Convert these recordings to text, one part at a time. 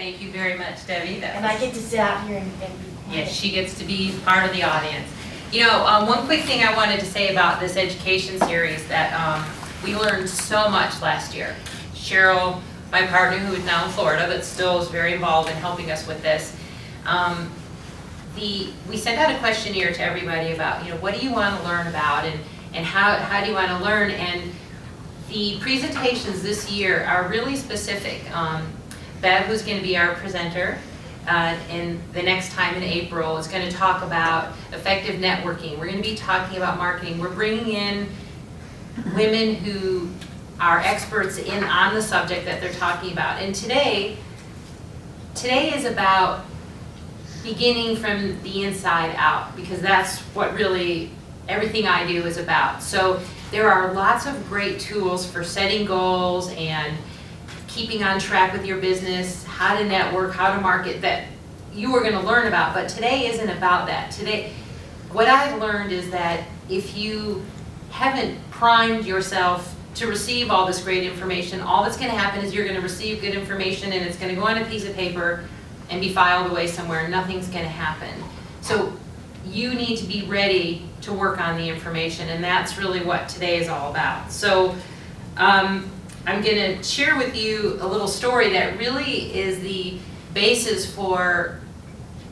Thank you very much, Debbie. And I get to sit out here and be quiet. Yes, she gets to be part of the audience. You know, one quick thing I wanted to say about this education series that we learned so much last year. Cheryl, my partner, who is now in Florida, but still is very involved in helping us with this. We sent out a questionnaire to everybody about, you know, what do you want to learn about and how do you want to learn? And the presentations this year are really specific. Bev, who's going to be our presenter in the next time in April, is going to talk about effective networking. We're going to be talking about marketing. We're bringing in women who are experts on the subject that they're talking about. And today is about beginning from the inside out, because that's what really everything I do is about. So there are lots of great tools for setting goals and keeping on track with your business, how to network, how to market, that you are going to learn about. But today isn't about that. Today, what I've learned is that if you haven't primed yourself to receive all this great information, all that's going to happen is you're going to receive good information and it's going to go on a piece of paper and be filed away somewhere, and nothing's going to happen. So you need to be ready to work on the information, and that's really what today is all about. So I'm going to share with you a little story that really is the basis for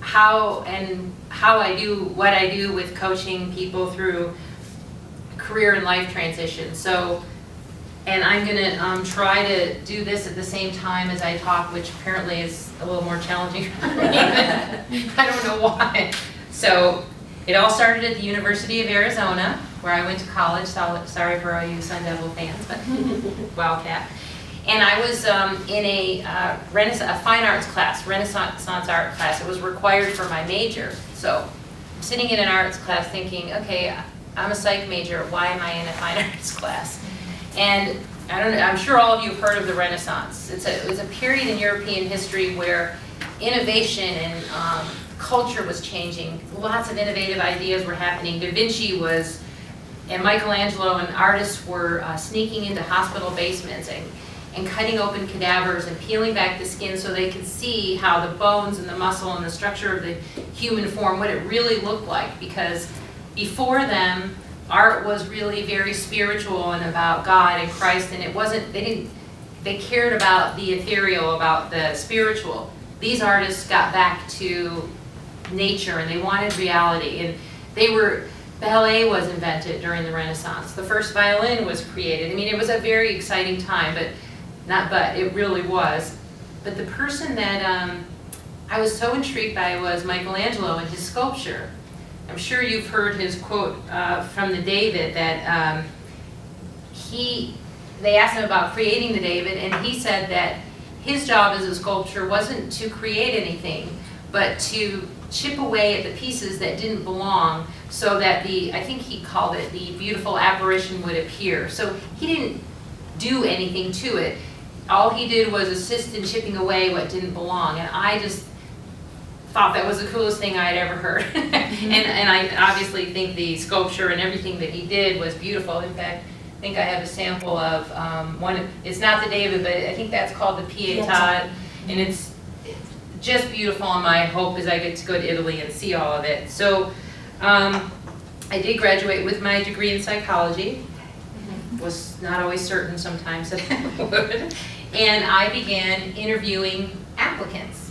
how I do what I do with coaching people through career and life transition. So, and I'm going to try to do this at the same time as I talk, which apparently is a little more challenging for me. I don't know why. So it all started at the University of Arizona, where I went to college. Sorry for all you Sun Devil fans, but Wildcat. And I was in a fine arts class, Renaissance art class. It was required for my major. So I'm sitting in an arts class thinking, okay, I'm a psych major. Why am I in a fine arts class? And I don't know, I'm sure all of you have heard of the Renaissance. It was a period in European history where innovation and culture was changing. Lots of innovative ideas were happening. Da Vinci and Michelangelo and artists were sneaking into hospital basements and cutting open cadavers and peeling back the skin so they could see how the bones and the muscle and the structure of the human form, what it really looked like. Because before them, art was really very spiritual and about God and Christ, and they cared about the ethereal, about the spiritual. These artists got back to nature and they wanted reality, and ballet was invented during the Renaissance. The first violin was created. I mean, it was a very exciting time, it really was. But the person that I was so intrigued by was Michelangelo and his sculpture. I'm sure you've heard his quote from the David that they asked him about creating the David, and he said that his job as a sculptor wasn't to create anything, but to chip away at the pieces that didn't belong so that I think he called it, the beautiful apparition would appear. So he didn't do anything to it. All he did was assist in chipping away what didn't belong, and I just thought that was the coolest thing I had ever heard. and I obviously think the sculpture and everything that he did was beautiful. In fact, I think I have a sample of one. It's not the David, but I think that's called the Pietà, and it's just beautiful. And my hope is I get to go to Italy and see all of it. So I did graduate with my degree in psychology. Was not always certain sometimes that I would. And I began interviewing applicants.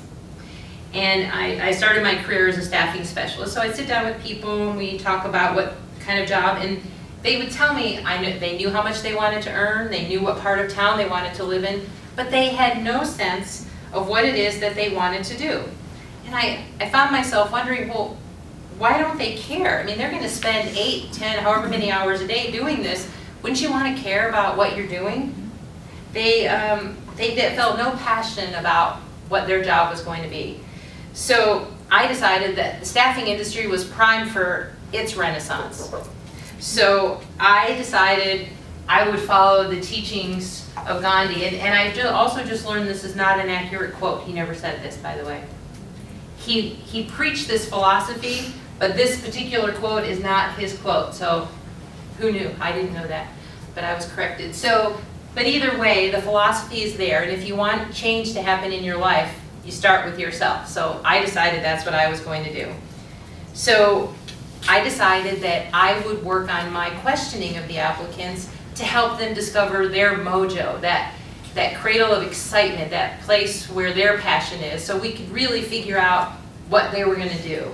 And I started my career as a staffing specialist. So I'd sit down with people and we talk about what kind of job, and they would tell me they knew how much they wanted to earn, they knew what part of town they wanted to live in, but they had no sense of what it is that they wanted to do. And I found myself wondering, well, why don't they care? I mean, they're going to spend 8, 10, however many hours a day doing this. Wouldn't you want to care about what you're doing? They felt no passion about what their job was going to be. So I decided that the staffing industry was primed for its renaissance. So I decided I would follow the teachings of Gandhi. And I also just learned this is not an accurate quote. He never said this, by the way. He preached this philosophy, but this particular quote is not his quote. So who knew? I didn't know that, but I was corrected. But either way, the philosophy is there. And if you want change to happen in your life, you start with yourself. So I decided that's what I was going to do. So I decided that I would work on my questioning of the applicants to help them discover their mojo, that cradle of excitement, that place where their passion is, so we could really figure out what they were gonna do.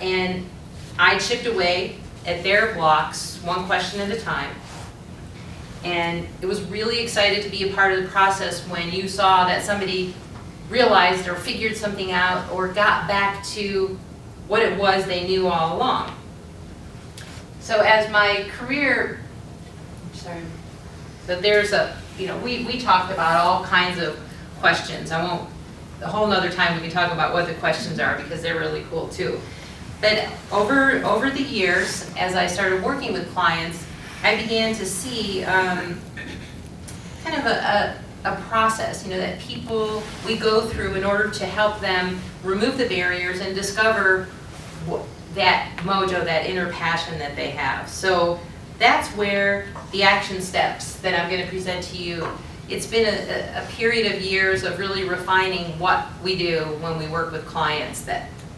And I chipped away at their blocks, one question at a time. And it was really excited to be a part of the process when you saw that somebody realized or figured something out or got back to what it was they knew all along. So as my career, so there's a, we talked about all kinds of questions. I won't, a whole nother time we can talk about what the questions are because they're really cool too. But over the years, as I started working with clients, I began to see kind of a process, that we go through in order to help them remove the barriers and discover that mojo, that inner passion that they have. So that's where the action steps that I'm going to present to you, it's been a period of years of really refining what we do when we work with clients.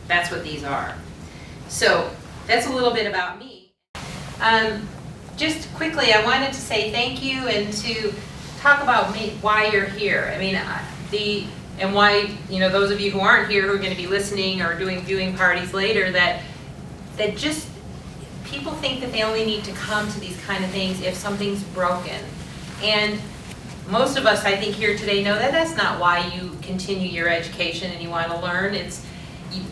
That's what these are. So that's a little bit about me. Just quickly, I wanted to say thank you and to talk about why you're here. I mean, and why, those of you who aren't here who are going to be listening or doing viewing parties later, that just people think that they only need to come to these kind of things if something's broken. And most of us, I think, here today know that that's not why you continue your education and you want to learn.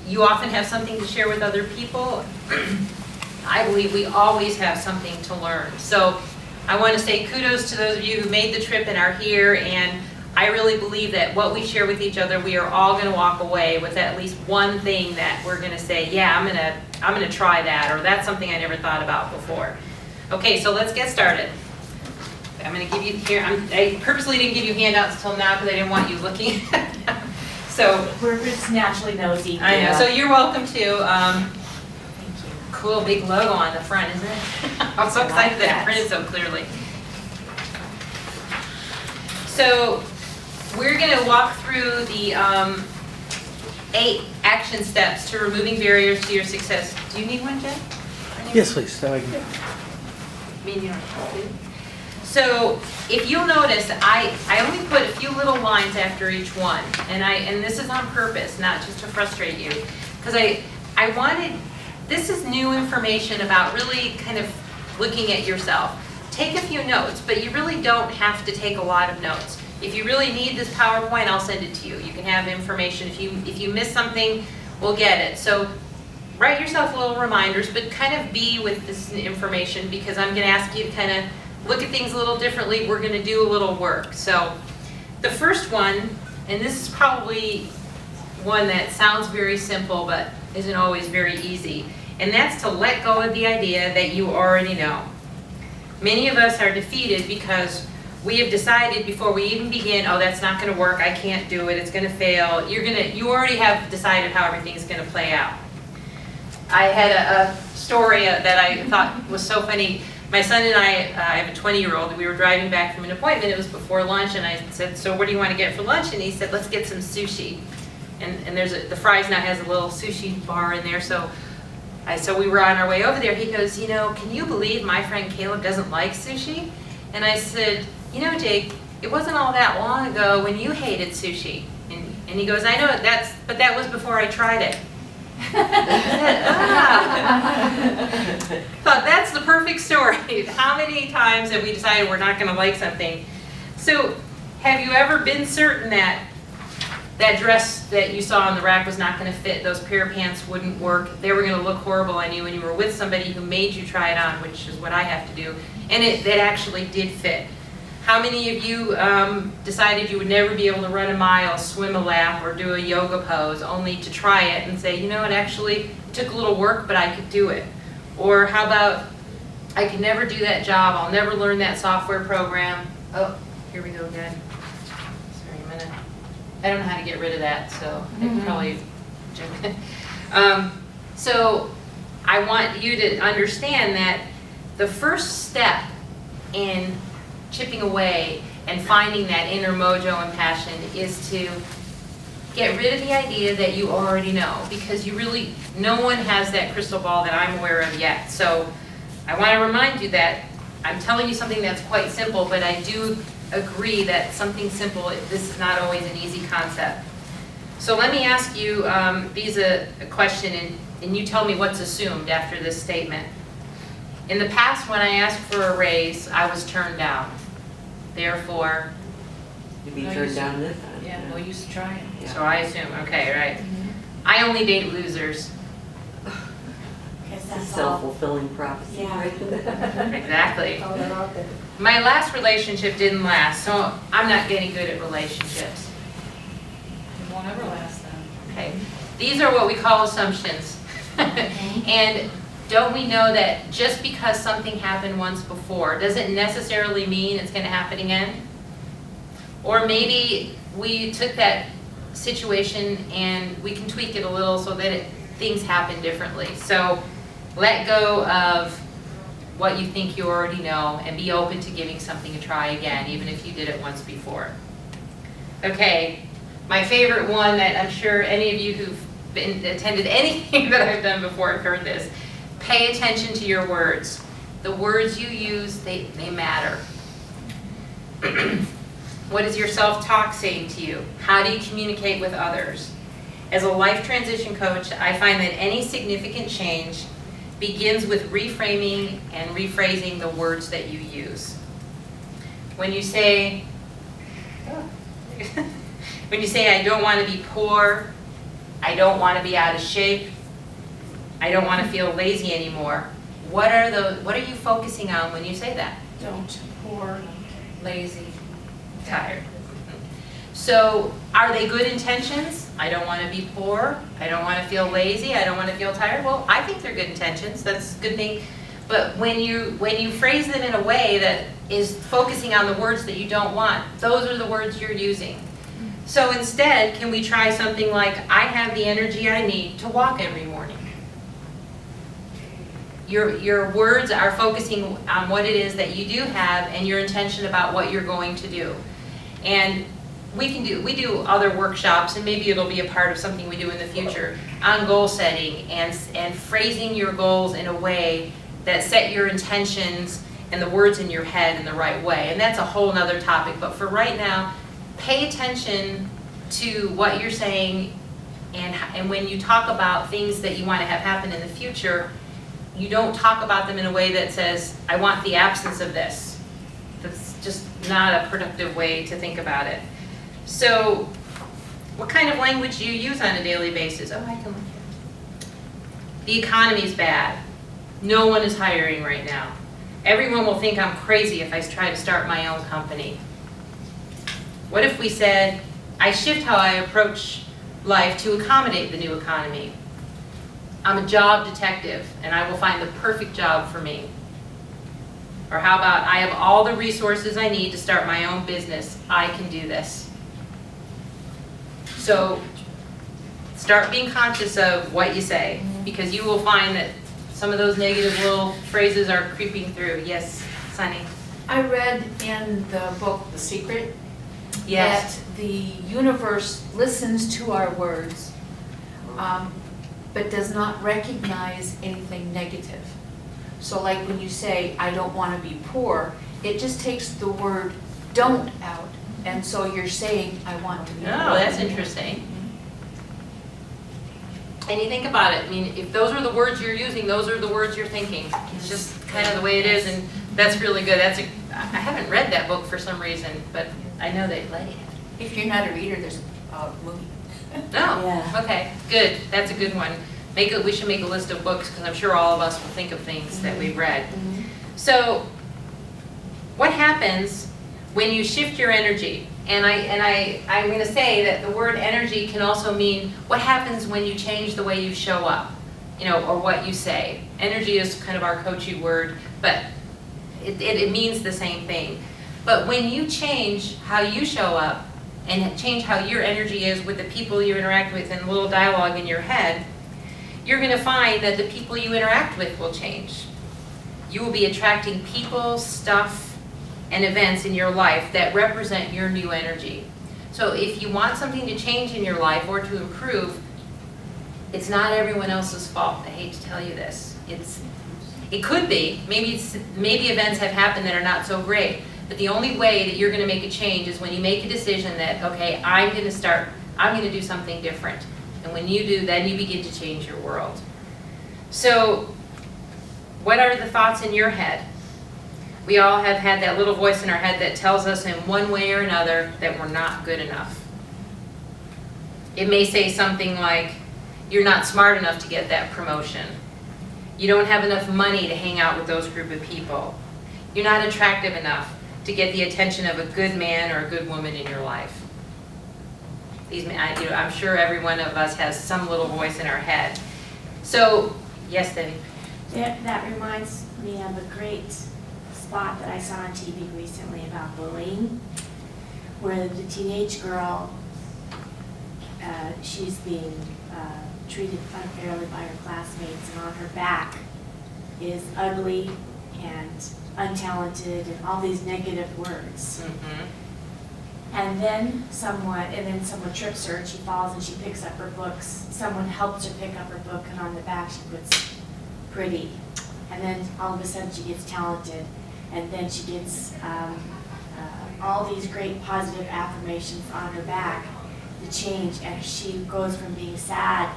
You often have something to share with other people. I believe we always have something to learn. So I want to say kudos to those of you who made the trip and are here, and I really believe that what we share with each other, we are all going to walk away with at least one thing that we're going to say, yeah, I'm going to try that, or that's something I never thought about before. Okay, so let's get started. I'm going to give you here, I purposely didn't give you handouts until now because I didn't want you looking. So We're just naturally nosy. I know, so you're welcome to. Thank you. Cool big logo on the front, isn't it? I'm so excited that it printed so clearly. So we're going to walk through the 8 action steps to removing barriers to your success. Do you need one, Jen? Yes, please. I mean, you don't have to. So if you'll notice, I only put a few little lines after each one, and this is on purpose, not just to frustrate you, because I wanted, this is new information about really kind of looking at yourself. Take a few notes, but you really don't have to take a lot of notes. If you really need this PowerPoint, I'll send it to you. You can have information. If you miss something, we'll get it. So write yourself little reminders, but kind of be with this information, because I'm going to ask you to kind of look at things a little differently. We're going to do a little work. So the first one, and this is probably one that sounds very simple but isn't always very easy, and that's to let go of the idea that you already know. Many of us are defeated because we have decided before we even begin, oh, that's not going to work, I can't do it, it's going to fail. You already have decided how everything's going to play out. I had a story that I thought was so funny. My son and I have a 20-year-old, we were driving back from an appointment, it was before lunch, and I said, so what do you want to get for lunch? And he said, let's get some sushi. And the Fry's now has a little sushi bar in there, so we were on our way over there. He goes, can you believe my friend Caleb doesn't like sushi? And I said, Jake, it wasn't all that long ago when you hated sushi. And he goes, I know, but that was before I tried it. Thought that's the perfect story. How many times have we decided we're not going to like something? So have you ever been certain that dress that you saw on the rack was not going to fit, those pair of pants wouldn't work, they were going to look horrible on you, and you were with somebody who made you try it on, which is what I have to do, and it actually did fit? How many of you decided you would never be able to run a mile, swim a lap, or do a yoga pose, only to try it and say, it actually took a little work, but I could do it? Or how about, I could never do that job, I'll never learn that software program. Oh, here we go again. Sorry, I don't know how to get rid of that, so I can probably jump in. So I want you to understand that the first step in chipping away and finding that inner mojo and passion is to get rid of the idea that you already know, because no one has that crystal ball that I'm aware of yet. So I want to remind you that I'm telling you something that's quite simple, but I do agree that something simple, this is not always an easy concept. So let me ask you, Visa, a question, and you tell me what's assumed after this statement. In the past, when I asked for a raise, I was turned down. Therefore, You'd be No turned use. down this time. Yeah, no use trying. Yeah. so I assume, okay, right. I only date losers. Because It's a that's all. self-fulfilling prophecy. Yeah. right? Exactly. Oh, they're out there. My last relationship didn't last, so I'm not getting good at relationships. It won't ever last then. Okay, these are what we call assumptions. And don't we know that just because something happened once before, doesn't necessarily mean it's gonna happen again? Or maybe we took that situation and we can tweak it a little so that things happen differently. So let go of what you think you already know and be open to giving something a try again, even if you did it once before. Okay, my favorite one that I'm sure any of you who've attended anything that I've done before have heard this. Pay attention to your words. The words you use, they matter. What is your self-talk saying to you? How do you communicate with others? As a life transition coach, I find that any significant change begins with reframing and rephrasing the words that you use. When you say, I don't want to be poor, I don't want to be out of shape, I don't want to feel lazy anymore, what are you focusing on when you say that? Don't, poor, lazy. Tired. So are they good intentions? I don't want to be poor, I don't want to feel lazy, I don't want to feel tired. Well, I think they're good intentions, that's a good thing. But when you phrase them in a way that is focusing on the words that you don't want, those are the words you're using. So instead, can we try something like, I have the energy I need to walk every morning. Your words are focusing on what it is that you do have and your intention about what you're going to do. And we do other workshops, and maybe it'll be a part of something we do in the future, on goal setting and phrasing your goals in a way that set your intentions and the words in your head in the right way. And that's a whole nother topic, but for right now, pay attention to what you're saying, and when you talk about things that you want to have happen in the future, you don't talk about them in a way that says, I want the absence of this. That's just not a productive way to think about it. So, what kind of language do you use on a daily basis? Oh, I can look here. The economy's bad. No one is hiring right now. Everyone will think I'm crazy if I try to start my own company. What if we said, I shift how I approach life to accommodate the new economy. I'm a job detective, and I will find the perfect job for me. Or how about, I have all the resources I need to start my own business. I can do this. So start being conscious of what you say, because you will find that some of those negative little phrases are creeping through. Yes, Sunny? I read in the book, The Secret, Yes. that the universe listens to our words, but does not recognize anything negative. So like when you say, I don't want to be poor, it just takes the word don't out, and so you're saying, I want to be poor. Oh, that's interesting. And you think about it, I mean, if those are the words you're using, those are the words you're thinking. It's just kind of the way it is, and that's really good. I haven't read that book for some reason, but I know that Letty had. If you're not a reader, there's a movie. No, Yeah. okay, good, that's a good one. We should make a list of books, because I'm sure all of us will think of things that we've read. So, what happens when you shift your energy? And I'm going to say that the word energy can also mean what happens when you change the way you show up, or what you say. Energy is kind of our coachy word, but it means the same thing. But when you change how you show up and change how your energy is with the people you interact with and a little dialogue in your head, you're going to find that the people you interact with will change. You will be attracting people, stuff, and events in your life that represent your new energy. So if you want something to change in your life or to improve, it's not everyone else's fault. I hate to tell you this. It could be. Maybe events have happened that are not so great. But the only way that you're going to make a change is when you make a decision that, okay, I'm going to do something different. And when you do, then you begin to change your world. So what are the thoughts in your head? We all have had that little voice in our head that tells us in one way or another that we're not good enough. It may say something like, you're not smart enough to get that promotion. You don't have enough money to hang out with those group of people. You're not attractive enough to get the attention of a good man or a good woman in your life. I'm sure every one of us has some little voice in our head. So, yes, Debbie? That reminds me of a great spot that I saw on TV recently about bullying, where the teenage girl, she's being treated unfairly by her classmates, and on her back is ugly and untalented and all these negative words. Mm-hmm. And then someone trips her and she falls and she picks up her books. Someone helps her pick up her book, and on the back she puts pretty. And then all of a sudden she gets talented, and then she gets all these great positive affirmations on her back to change, and she goes from being sad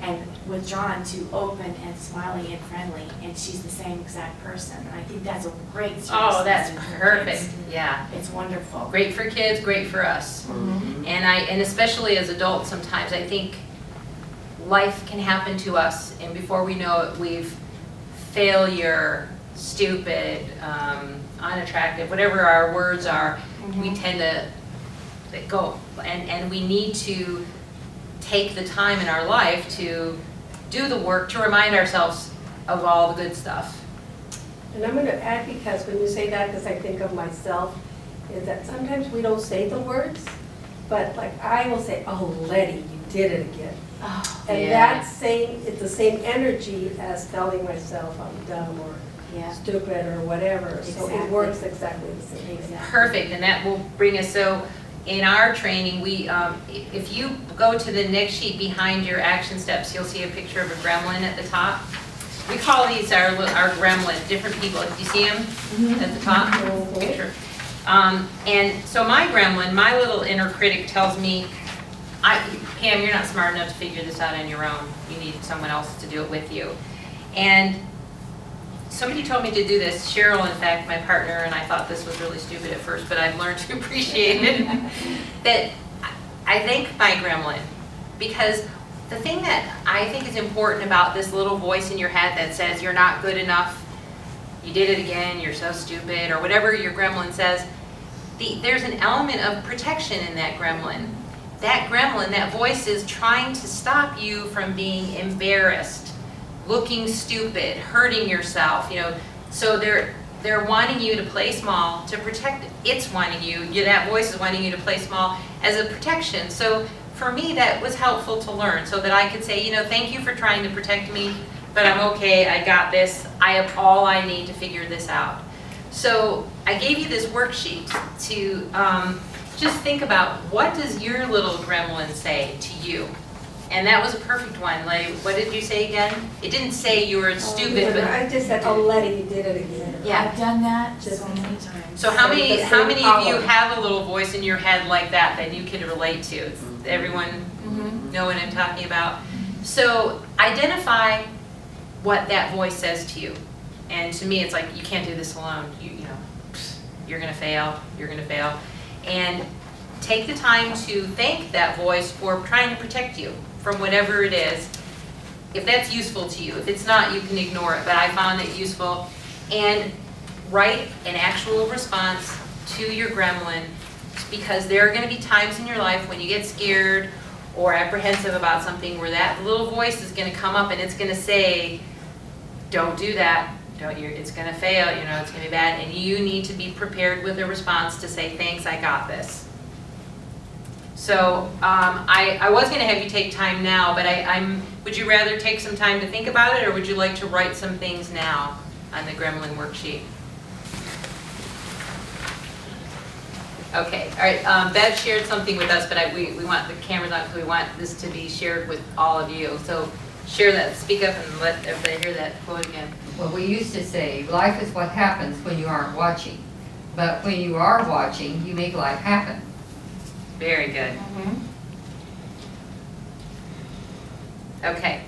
and withdrawn to open and smiling and friendly, and she's the same exact person. And I think that's a great service. Oh, that's message for perfect. kids. Yeah. It's wonderful. Great for kids, great for us. And especially as adults, sometimes I think life can happen to us, and before we know it, we've failure, stupid, unattractive, whatever our words are, we tend to let go. And we need to take the time in our life to do the work, to remind ourselves of all the good stuff. And I'm going to add, because when you say that, because I think of myself, is that sometimes we don't say the words, but like I will say, oh, Letty, you did it again. Oh, And that's it's the same energy as telling myself I'm dumb or yeah. stupid or whatever. So Exactly. it works exactly the same. Exactly. Perfect, and that will bring us, so in our training, we, if you go to the next sheet behind your action steps, you'll see a picture of a gremlin at the top. We call these our gremlins, different people. Do you see them at the top? Picture. And so my gremlin, my little inner critic tells me, Pam, you're not smart enough to figure this out on your own. You need someone else to do it with you. And somebody told me to do this, Cheryl, in fact, my partner, and I thought this was really stupid at first, but I've learned to appreciate it, that I thank my gremlin, because the thing that I think is important about this little voice in your head that says you're not good enough, you did it again, you're so stupid, or whatever your gremlin says, there's an element of protection in that gremlin. That gremlin, that voice is trying to stop you from being embarrassed, looking stupid, hurting yourself, so they're wanting you to play small to protect, it's wanting you, that voice is wanting you to play small as a protection. So for me, that was helpful to learn, so that I could say, thank you for trying to protect me, but I'm okay, I got this, I have all I need to figure this out. So I gave you this worksheet to just think about, what does your little gremlin say to you? And that was a perfect one. Like, what did you say again? It didn't say you were stupid, but I just said, oh, Letty, you did it again. yeah. I've done that Just- so many times. So how So many the how same many of you power. have a little voice in your head like that you can relate to? Everyone know what I'm talking about? So identify what that voice says to you. And to me, it's like, you can't do this alone. You're gonna fail. You're gonna fail. And take the time to thank that voice for trying to protect you from whatever it is, if that's useful to you. If it's not, you can ignore it, but I found it useful. And write an actual response to your gremlin, because there are going to be times in your life when you get scared or apprehensive about something where that little voice is going to come up and it's going to say, don't do that, it's going to fail, it's going to be bad, and you need to be prepared with a response to say, thanks, I got this. So I was going to have you take time now, but would you rather take some time to think about it, or would you like to write some things now on the gremlin worksheet? Okay, all right, Bev shared something with us, but we want the cameras on, because we want this to be shared with all of you. So share that, speak up and let everybody hear that quote again. Well, we used to say, life is what happens when you aren't watching. But when you are watching, you make life happen. Very good. Okay,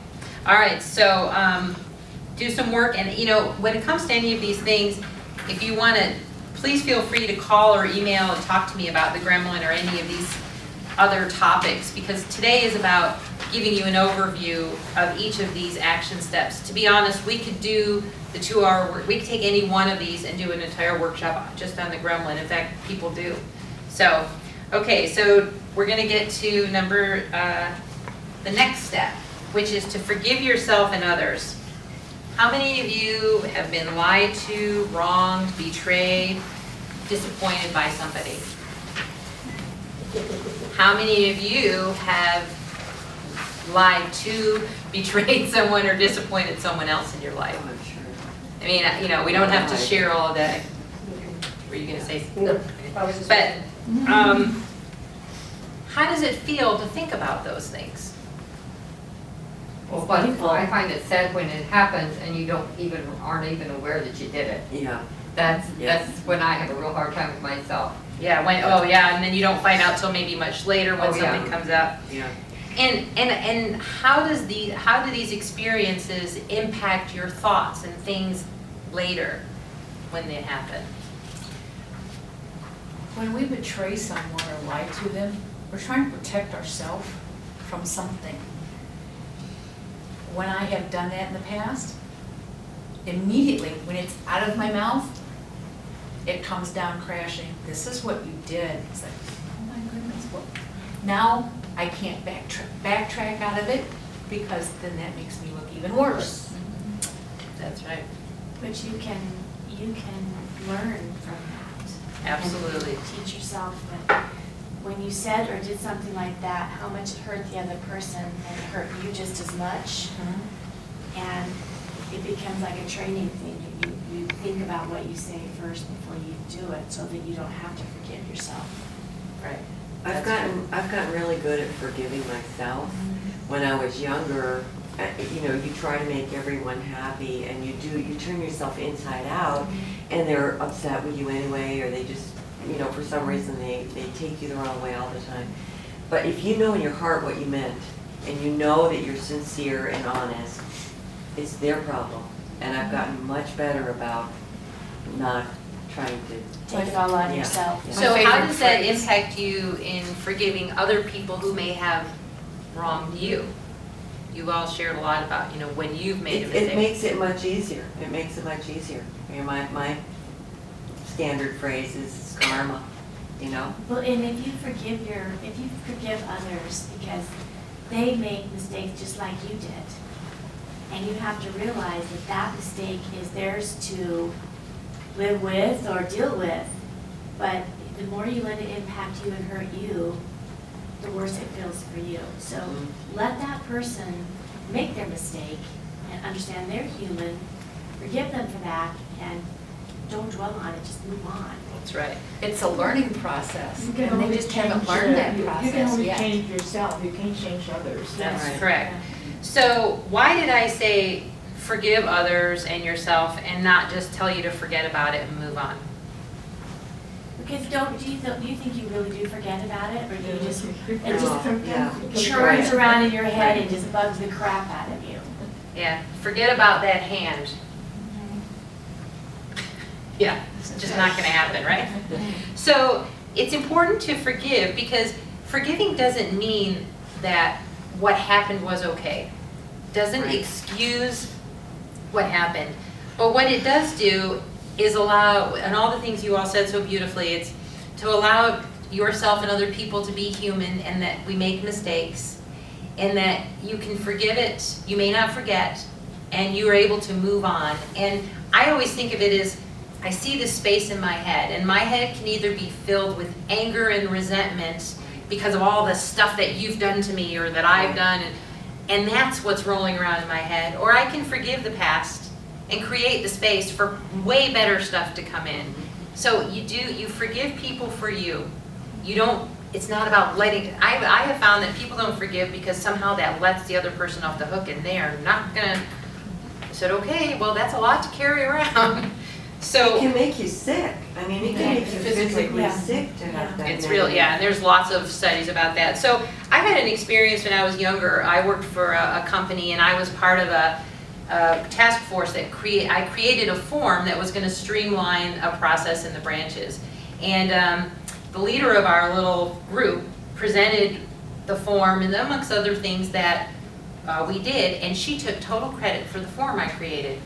all right, so do some work, and when it comes to any of these things, if you want to, please feel free to call or email and talk to me about the gremlin or any of these other topics, because today is about giving you an overview of each of these action steps. To be honest, we could do the 2-hour work, we could take any one of these and do an entire workshop just on the gremlin. In fact, people do. So, okay, so we're gonna get to the next step, which is to forgive yourself and others. How many of you have been lied to, wronged, betrayed, disappointed by somebody? How many of you have lied to, betrayed someone, or disappointed someone else in your life? I'm sure. I mean, we don't have to share all of that. Were you gonna say? No, I was just. But, how does it feel to think about those things? Well, but I find it sad when it happens and you aren't even aware that you did it. Yeah. That's Yes. when I have a real hard time with myself. Yeah, and then you don't find out till maybe much later when Oh, yeah. something comes up. Yeah. And how do these experiences impact your thoughts and things later when they happen? When we betray someone or lie to them, we're trying to protect ourselves from something. When I have done that in the past, immediately, when it's out of my mouth, it comes down crashing. This is what you did. It's like, oh my goodness, what? Now, I can't backtrack out of it, because then that makes me look even worse. That's right. But you can learn from that. Absolutely. And teach yourself that when you said or did something like that, how much it hurt the other person, and it hurt you just as much. And it becomes like a training thing. You think about what you say first before you do it, so that you don't have to forgive yourself. Right. I've gotten really good at forgiving myself. When I was younger, you try to make everyone happy, and you turn yourself inside out, and they're upset with you anyway, or they just, for some reason they take you the wrong way all the time. But if you know in your heart what you meant, and you know that you're sincere and honest, it's their problem. And I've gotten much better about not trying to. Take it all on Yeah. yourself. Yeah. So My how favorite does that phrase. impact you in forgiving other people who may have wronged you? You all shared a lot about, when you've made a mistake. It makes it much easier. It makes it much easier. My standard phrase is karma, Well, and if you forgive others because they make mistakes just like you did, and you have to realize that that mistake is theirs to live with or deal with, but the more you let it impact you and hurt you, the worse it feels for you. So let that person make their mistake and understand they're human, forgive them for that, and don't dwell on it, just move on. That's right. It's a learning process, You can and they only just haven't change learned that you can process only yet. change yourself, you can't change others. That's Right. correct. So why did I say forgive others and yourself and not just tell you to forget about it and move on? Because do you think you really do forget about it, or do you just, it No, just yeah. churns around in your head and just bugs the crap out of you? Yeah, forget about that hand. Yeah, it's just not gonna happen, right? So it's important to forgive, because forgiving doesn't mean that what happened was okay. Doesn't Right. excuse what happened. But what it does do is allow, and all the things you all said so beautifully, it's to allow yourself and other people to be human, and that we make mistakes, and that you can forgive it, you may not forget, and you are able to move on. And I always think of it as, I see this space in my head, and my head can either be filled with anger and resentment because of all the stuff that you've done to me or that I've done, and that's what's rolling around in my head. Or I can forgive the past and create the space for way better stuff to come in. So you forgive people for you. You don't, it's not about letting, I have found that people don't forgive because somehow that lets the other person off the hook and they are not gonna, I said, okay, well, that's a lot to carry around. It So, can make you sick. I mean, it can make you physically Yeah. sick to have that. it's real, yeah, and there's lots of studies about that. So I had an experience when I was younger. I worked for a company and I was part of a task force that I created a form that was gonna streamline a process in the branches. And the leader of our little group presented the form and amongst other things that we did, and she took total credit for the form I created.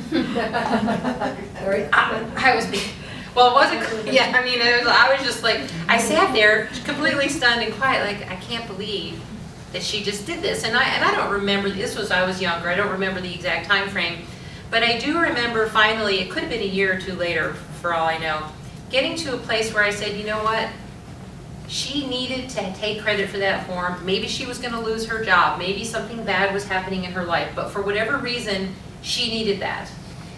Very I was, well, it wasn't, yeah, I mean, I was just like, I sat there completely stunned and quiet, like, I can't believe that she just did this. And I don't remember, I was younger, I don't remember the exact time frame, but I do remember finally, it could have been a year or two later, for all I know, getting to a place where I said, you know what? She needed to take credit for that form. Maybe she was gonna lose her job, maybe something bad was happening in her life, but for whatever reason, she needed that.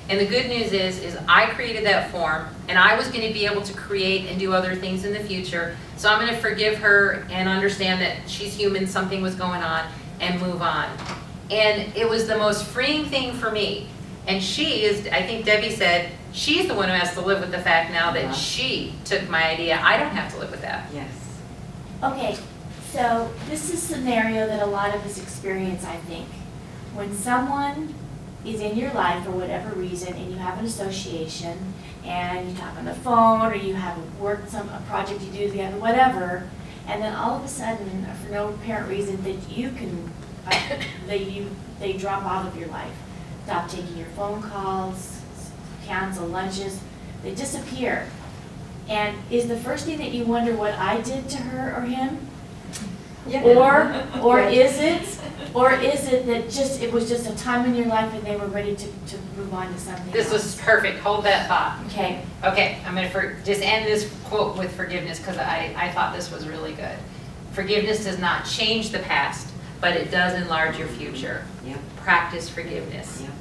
And the good news is I created that form, and I was gonna be able to create and do other things in the future. So I'm gonna forgive her and understand that she's human, something was going on, and move on. And it was the most freeing thing for me. And she is, I think Debbie said, she's the one who has to live with the fact now that she took my idea. I don't have to live with that. Yes. Okay, so this is a scenario that a lot of us experience, I think. When someone is in your life for whatever reason and you have an association and you talk on the phone or you have a project you do together, whatever, and then all of a sudden, for no apparent reason that you can, they drop out of your life. Stop taking your phone calls, cancel lunches, they disappear. And is the first thing that you wonder what I did to her or him? Or is it that it was just a time in your life and they were ready to move on to something else? This was perfect. Hold that thought. Okay, Okay, I'm gonna just end this quote with forgiveness because I thought this was really good. Forgiveness does not change the past, but it does enlarge your future. Yep. Practice forgiveness. Yep.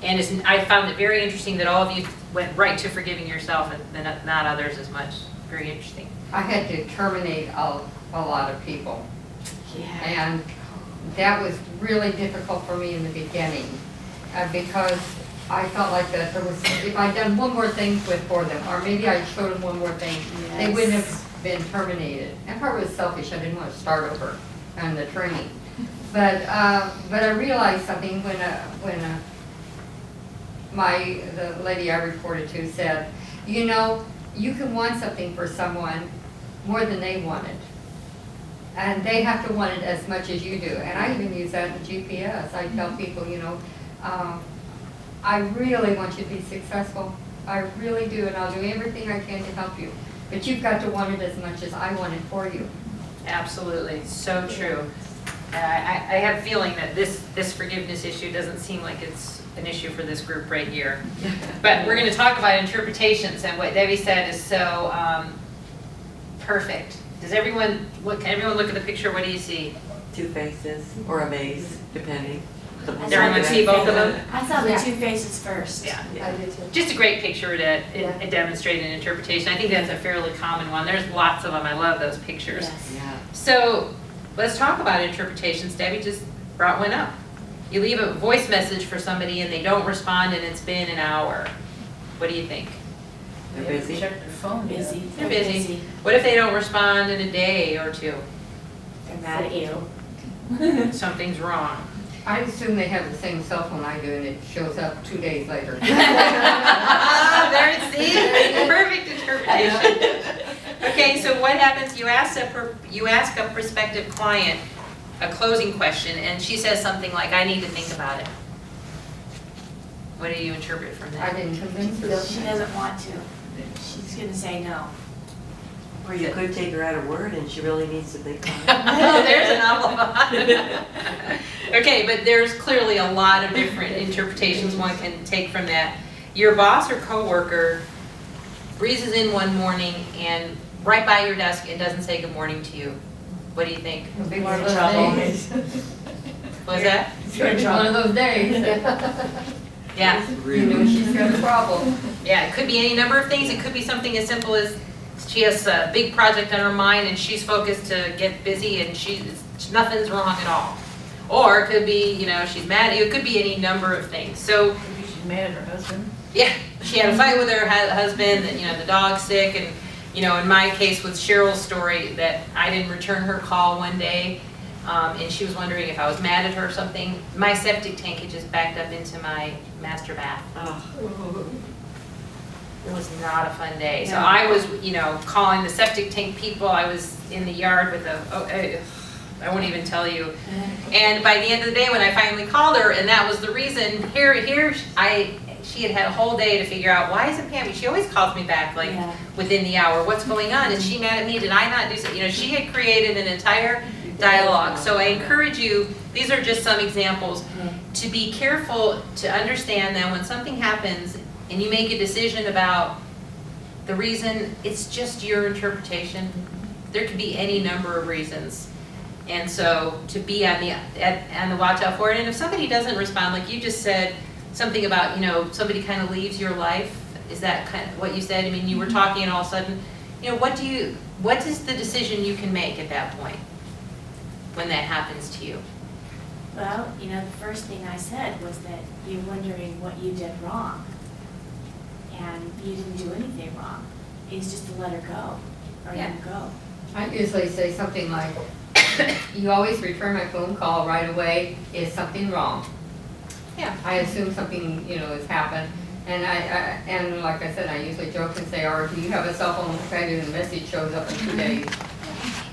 And I found it very interesting that all of you went right to forgiving yourself and not others as much. Very interesting. I had to terminate a lot of people. yeah. And that was really difficult for me in the beginning, because I felt like that there was, if I'd done one more thing for them, or maybe I showed them one more thing, they wouldn't have been terminated. And part of it was selfish, I didn't want to start over on the training. But I realized something when the lady I reported to said, you know, you can want something for someone more than they want it. And they have to want it as much as you do. And I even use that in GPS. I tell people, you know, I really want you to be successful. I really do, and I'll do everything I can to help you. But you've got to want it as much as I want it for you. Absolutely, so true. I have a feeling that this forgiveness issue doesn't seem like it's an issue for this group right here. But we're gonna talk about interpretations, and what Debbie said is so perfect. Can everyone look at the picture? What do you see? Two faces or a maze, depending. Does everyone see both of them? I saw the Yeah. two faces first. Yeah. I did too. Just a great picture to Yeah. demonstrate an interpretation. I think that's a fairly common one. There's lots of them. I love those pictures. Yes. Yeah. So let's talk about interpretations. Debbie just brought one up. You leave a voice message for somebody and they don't respond and it's been an hour. What do you think? They're They haven't busy. checked their phone yet. Busy. They're busy. What if they don't respond in a day or two? They're mad at you. Something's wrong. I assume they have the same cell phone I do, and it shows up 2 days later. There it is. Perfect interpretation. Okay, so what happens, you ask a prospective client a closing question, and she says something like, I need to think about it. What do you interpret from I that? didn't convince her. She doesn't want to. She's gonna say no. Or you could take her at her word and she really needs to think about it. Oh, there's an alibi. Okay, but there's clearly a lot of different interpretations one can take from that. Your boss or coworker breezes in one morning and right by your desk and doesn't say good morning to you. What do you think? It'll be You're one in of those trouble. days. Was that? It's gonna be one of those days. Yeah, You know she's got a problem. Yeah, it could be any number of things. It could be something as simple as she has a big project on her mind and she's focused to get busy and nothing's wrong at all. Or it could be, you know, she's mad. It could be any number of things. So Maybe she's mad at her husband. yeah, she had a fight with her husband, and, you know, the dog's sick, and, you know, in my case with Cheryl's story, that I didn't return her call one day, and she was wondering if I was mad at her or something. My septic tank had just backed up into my master bath. Oh, It was not a fun day. So Yeah. I was, you know, calling the septic tank people. I was in the yard with I won't even tell you. And by the end of the day, when I finally called her, and that was the reason, she had a whole day to figure out, why isn't Pam, she always calls me back like Yeah. within the hour, what's going on? Is she mad at me? Did I not do something? You know, she had created an entire dialogue. So I encourage you, these are just some examples, to be careful to understand that when something happens and you make a decision about the reason, it's just your interpretation. There could be any number of reasons. And so to be on the watch out for it. And if somebody doesn't respond, like you just said, something about, you know, somebody kind of leaves your life, is that kind of what you said? I mean, you were talking and all of a sudden, you know, what is the decision you can make at that point when that happens to you? Well, you know, the first thing I said was that you're wondering what you did wrong. And you didn't do anything wrong. It's just to let her go, or let him go. I usually say something like, you always return my phone call right away, is something wrong? Yeah. I assume something, you know, has happened, and and like I said, I usually joke and say, or do you have a cell phone, okay, and the message shows up in 2 days.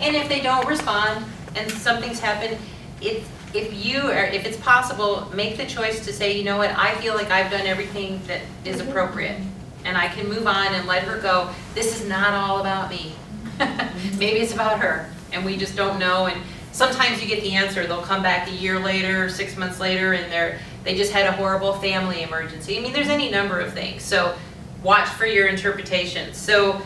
And if they don't respond and something's happened, if it's possible, make the choice to say, you know what, I feel like I've done everything that is appropriate. And I can move on and let her go. This is not all about me. Maybe it's about her, and we just don't know. And sometimes you get the answer. They'll come back a year later, 6 months later, and they just had a horrible family emergency. I mean, there's any number of things. So watch for your interpretation. So,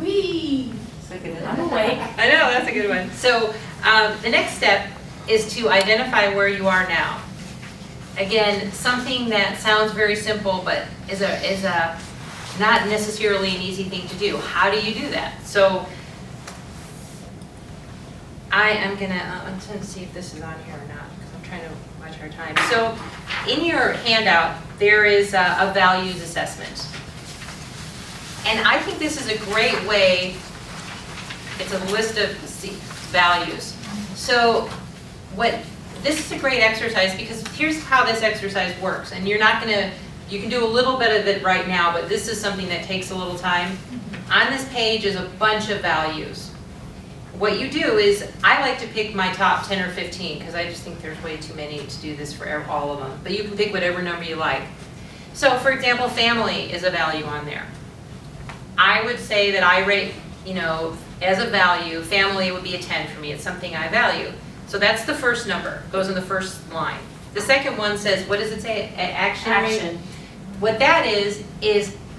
Whee! I'm awake. I know, that's a good one. So the next step is to identify where you are now. Again, something that sounds very simple, but is a not necessarily an easy thing to do. How do you do that? So I'm gonna see if this is on here or not, because I'm trying to watch our time. So in your handout, there is a values assessment. And I think this is a great way, it's a list of values. So this is a great exercise, because here's how this exercise works. And you can do a little bit of it right now, but this is something that takes a little time. On this page is a bunch of values. What you do is, I like to pick my top 10 or 15, because I just think there's way too many to do this for all of them. But you can pick whatever number you like. So for example, family is a value on there. I would say that I rate, you know, as a value, family would be a 10 for me. It's something I value. So that's the first number, goes in the first line. The second one says, what does it say? Action rate? Action. What that is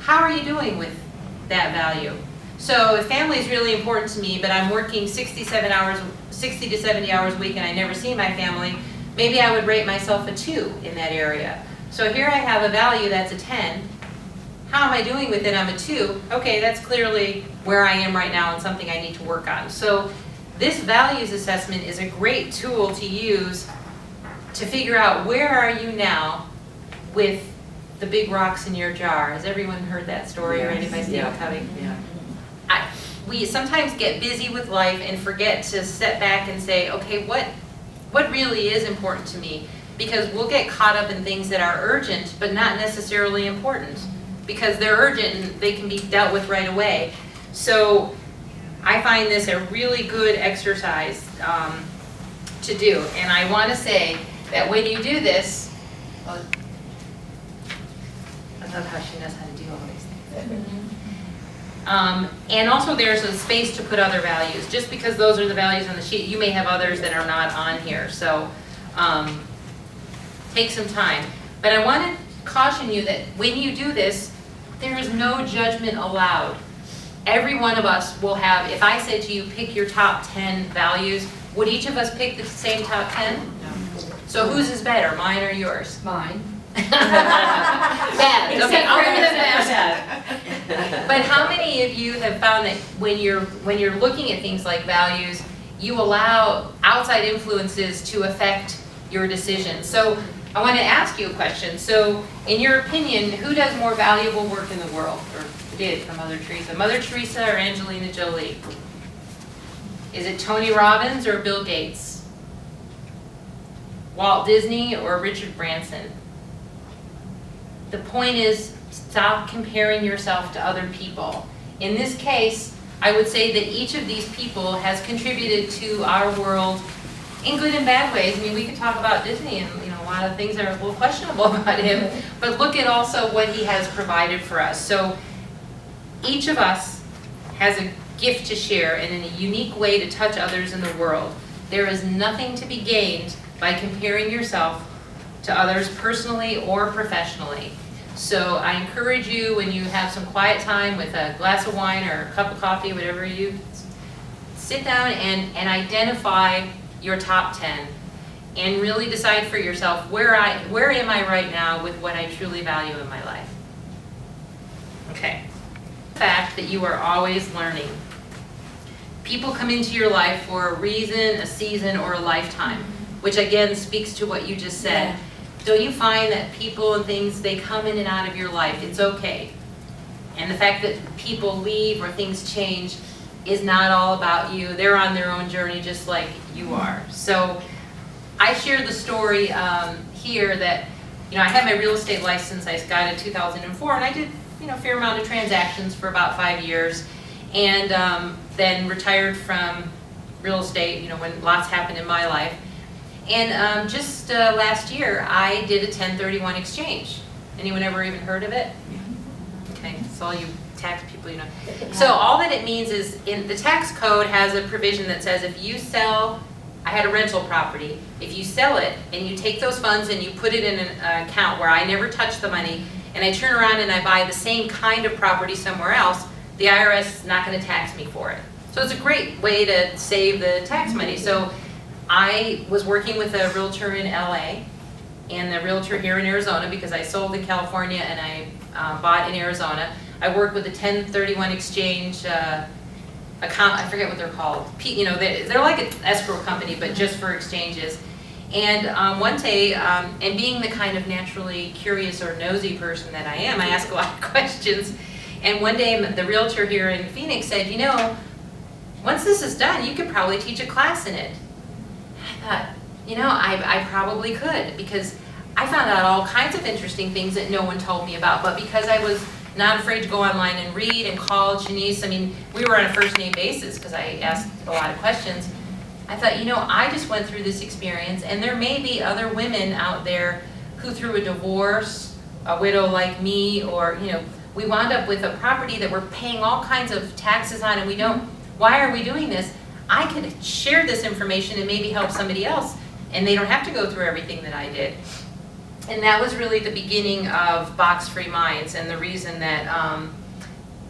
how are you doing with that value? So if family is really important to me, but I'm working 60 to 70 hours a week and I never see my family, maybe I would rate myself a 2 in that area. So here I have a value that's a 10. How am I doing with it? I'm a 2. Okay, that's clearly where I am right now and something I need to work on. So this values assessment is a great tool to use to figure out where are you now with the big rocks in your jar. Has everyone heard that story already by Stephen Covey? yeah. We sometimes get busy with life and forget to step back and say, okay, what really is important to me? Because we'll get caught up in things that are urgent, but not necessarily important. Because they're urgent and they can be dealt with right away. So I find this a really good exercise to do. And I want to say that when you do this, I love how she knows how to do all these things. And also there's a space to put other values. Just because those are the values on the sheet, you may have others that are not on here. So take some time. But I want to caution you that when you do this, there is no judgment allowed. Every one of us will have, if I said to you, pick your top 10 values, would each of us pick the same top 10? No. So whose is better, mine or yours? Mine. Bad, okay, Except I'll for leave it at except that. But how many of you have found that when you're looking at things like values, you allow outside influences to affect your decisions? So I want to ask you a question. So in your opinion, who does more valuable work in the world, or did for Mother Teresa? Mother Teresa or Angelina Jolie? Is it Tony Robbins or Bill Gates? Walt Disney or Richard Branson? The point is, stop comparing yourself to other people. In this case, I would say that each of these people has contributed to our world in good and bad ways. I mean, we could talk about Disney and, you know, a lot of things that are a little questionable about him, but look at also what he has provided for us. So each of us has a gift to share and in a unique way to touch others in the world. There is nothing to be gained by comparing yourself to others personally or professionally. So I encourage you, when you have some quiet time with a glass of wine or a cup of coffee, whatever you, sit down and identify your top 10 and really decide for yourself, where am I right now with what I truly value in my life? Okay. The fact that you are always learning. People come into your life for a reason, a season, or a lifetime, which again speaks to what you just said. Yeah. Don't you find that people and things, they come in and out of your life? It's okay. And the fact that people leave or things change is not all about you. They're on their own journey just like you are. So I share the story here that, you know, I had my real estate license. I got it in 2004, and I did, you know, a fair amount of transactions for about 5 years, and then retired from real estate, you know, when lots happened in my life. And just last year, I did a 1031 exchange. Anyone ever even heard of it? Okay, so all you tax people, you know. So all that it means is, in the tax code has a provision that says if you sell, I had a rental property, if you sell it and you take those funds and you put it in an account where I never touch the money, and I turn around and I buy the same kind of property somewhere else, the IRS is not going to tax me for it. So it's a great way to save the tax money. So I was working with a realtor in LA and the realtor here in Arizona, because I sold in California and I bought in Arizona. I worked with a 1031 exchange account, I forget what they're called. You know, they're like an escrow company, but just for exchanges. And one day, and being the kind of naturally curious or nosy person that I am, I ask a lot of questions. And one day, the realtor here in Phoenix said, you know, once this is done, you could probably teach a class in it. I thought, you know, I probably could, because I found out all kinds of interesting things that no one told me about, but because I was not afraid to go online and read and call Janice, I mean, we were on a first name basis because I asked a lot of questions. I thought, you know, I just went through this experience, and there may be other women out there who, through a divorce, a widow like me, or, you know, we wound up with a property that we're paying all kinds of taxes on, and we don't, why are we doing this? I could share this information and maybe help somebody else, and they don't have to go through everything that I did. And that was really the beginning of Box Free Minds, and the reason that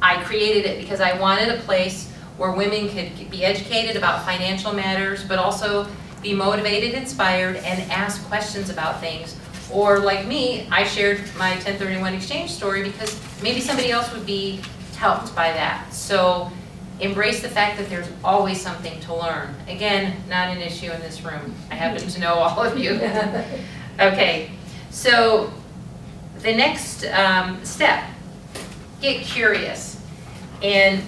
I created it, because I wanted a place where women could be educated about financial matters, but also be motivated, inspired, and ask questions about things. Or like me, I shared my 1031 exchange story because maybe somebody else would be helped by that. So embrace the fact that there's always something to learn. Again, not an issue in this room. I happen to know all of you. Okay, so the next step, get curious. And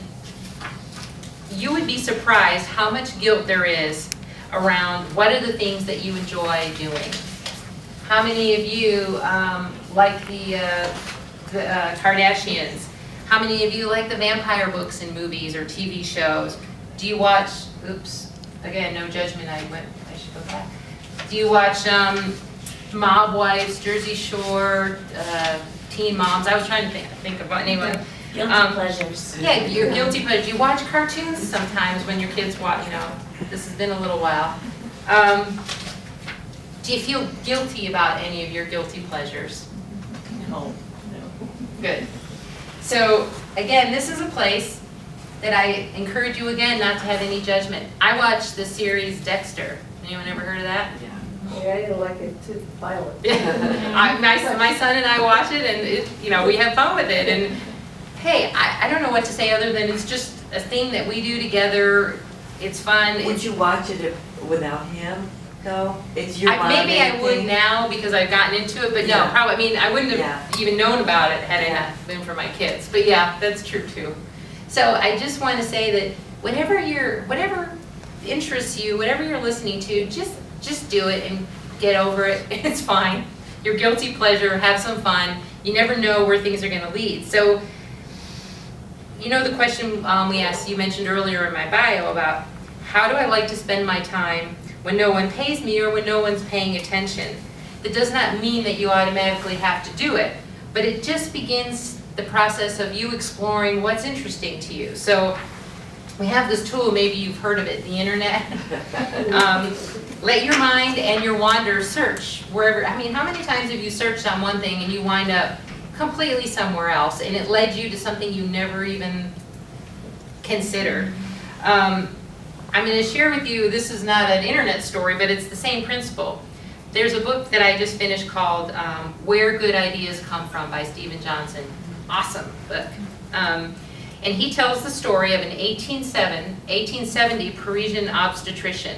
you would be surprised how much guilt there is around what are the things that you enjoy doing. How many of you like the Kardashians? How many of you like the vampire books and movies or TV shows? Do you watch, oops, again, no judgment, I should go back. Do you watch Mob Wives, Jersey Shore, Teen Moms? I was trying to think about anyone. Guilty pleasures. Yeah, your guilty pleasure. You watch cartoons sometimes when your kids watch, you know, this has been a little while. Do you feel guilty about any of your guilty pleasures? No. Good. So again, this is a place that I encourage you again not to have any judgment. I watched the series Dexter. Anyone ever heard of that? Yeah. Yeah, I didn't like it too violent. My son and I watch it, and we have fun with it. And hey, I don't know what to say other than it's just a thing that we do together. It's fun. Would you watch it without him, though? It's your Maybe I bonding would thing? now because I've gotten into it, but no, Yeah. probably. I mean, I wouldn't have Yeah. even known about it had it Yeah. not been for my kids. But yeah, that's true too. So I just want to say that whatever interests you, whatever you're listening to, just do it and get over it. It's fine. Your guilty pleasure, have some fun. You never know where things are going to lead. So, the question we asked, you mentioned earlier in my bio about how do I like to spend my time when no one pays me or when no one's paying attention. That does not mean that you automatically have to do it, but it just begins the process of you exploring what's interesting to you. So we have this tool, maybe you've heard of it, the internet. Let your mind and your wander search wherever. I mean, how many times have you searched on one thing and you wind up completely somewhere else and it led you to something you never even considered? I'm going to share with you, this is not an internet story, but it's the same principle. There's a book that I just finished called Where Good Ideas Come From by Stephen Johnson. Awesome book. And he tells the story of an 1870 Parisian obstetrician.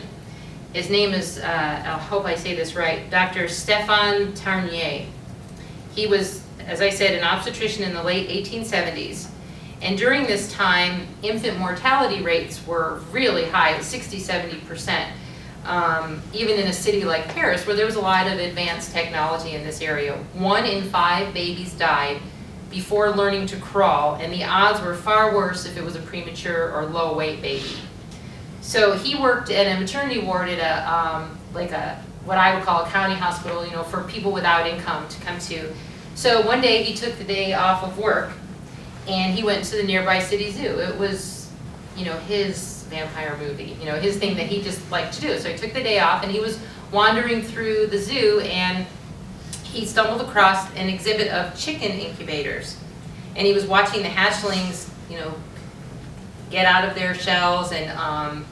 His name is, I hope I say this right, Dr. Stéphane Tarnier. He was, as I said, an obstetrician in the late 1870s. And during this time, infant mortality rates were really high, 60-70%. Even in a city like Paris, where there was a lot of advanced technology in this area. 1 in 5 babies died before learning to crawl, and the odds were far worse if it was a premature or low-weight baby. So he worked at a maternity ward at what I would call a county hospital, for people without income to come to. So one day he took the day off of work, and he went to the nearby city zoo. It was, his vampire movie, his thing that he just liked to do. So he took the day off, and he was wandering through the zoo, and he stumbled across an exhibit of chicken incubators. And he was watching the hatchlings, get out of their shells and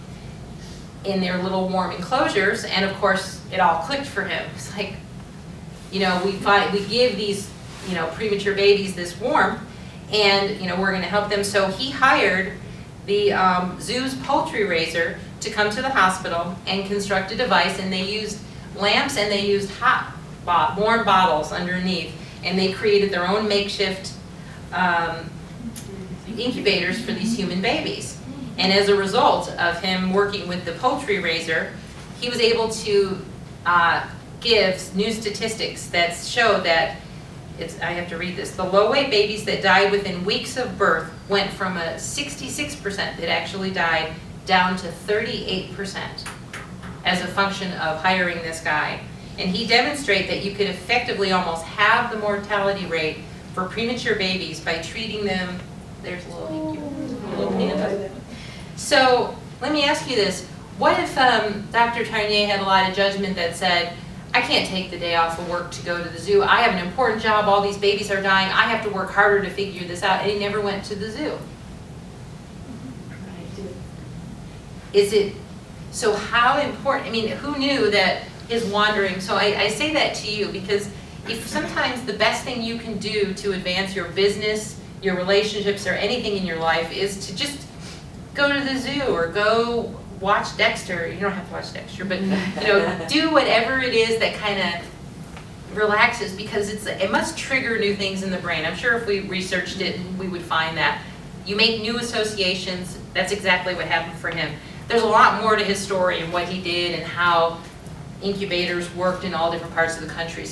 in their little warm enclosures. And of course, it all clicked for him. It's like, we give these, premature babies this warmth, and we're going to help them. So he hired the zoo's poultry raiser to come to the hospital and construct a device, and they used lamps and they used warm bottles underneath, and they created their own makeshift incubators for these human babies. And as a result of him working with the poultry raiser, he was able to give new statistics that show that I have to read this. The low-weight babies that died within weeks of birth went from a 66% that actually died down to 38% as a function of hiring this guy. And he demonstrated that you could effectively almost halve the mortality rate for premature babies by treating them. There's a little panda. So let me ask you this. What if Dr. Tarnier had a lot of judgment that said, I can't take the day off of work to go to the zoo. I have an important job. All these babies are dying. I have to work harder to figure this out. And he never went to the zoo. So how important, who knew that his wandering, so I say that to you because if sometimes the best thing you can do to advance your business, your relationships, or anything in your life is to just go to the zoo or go watch Dexter. You don't have to watch Dexter, but do whatever it is that kind of relaxes, because it must trigger new things in the brain. I'm sure if we researched it, we would find that. You make new associations. That's exactly what happened for him. There's a lot more to his story and what he did and how incubators worked in all different parts of the country.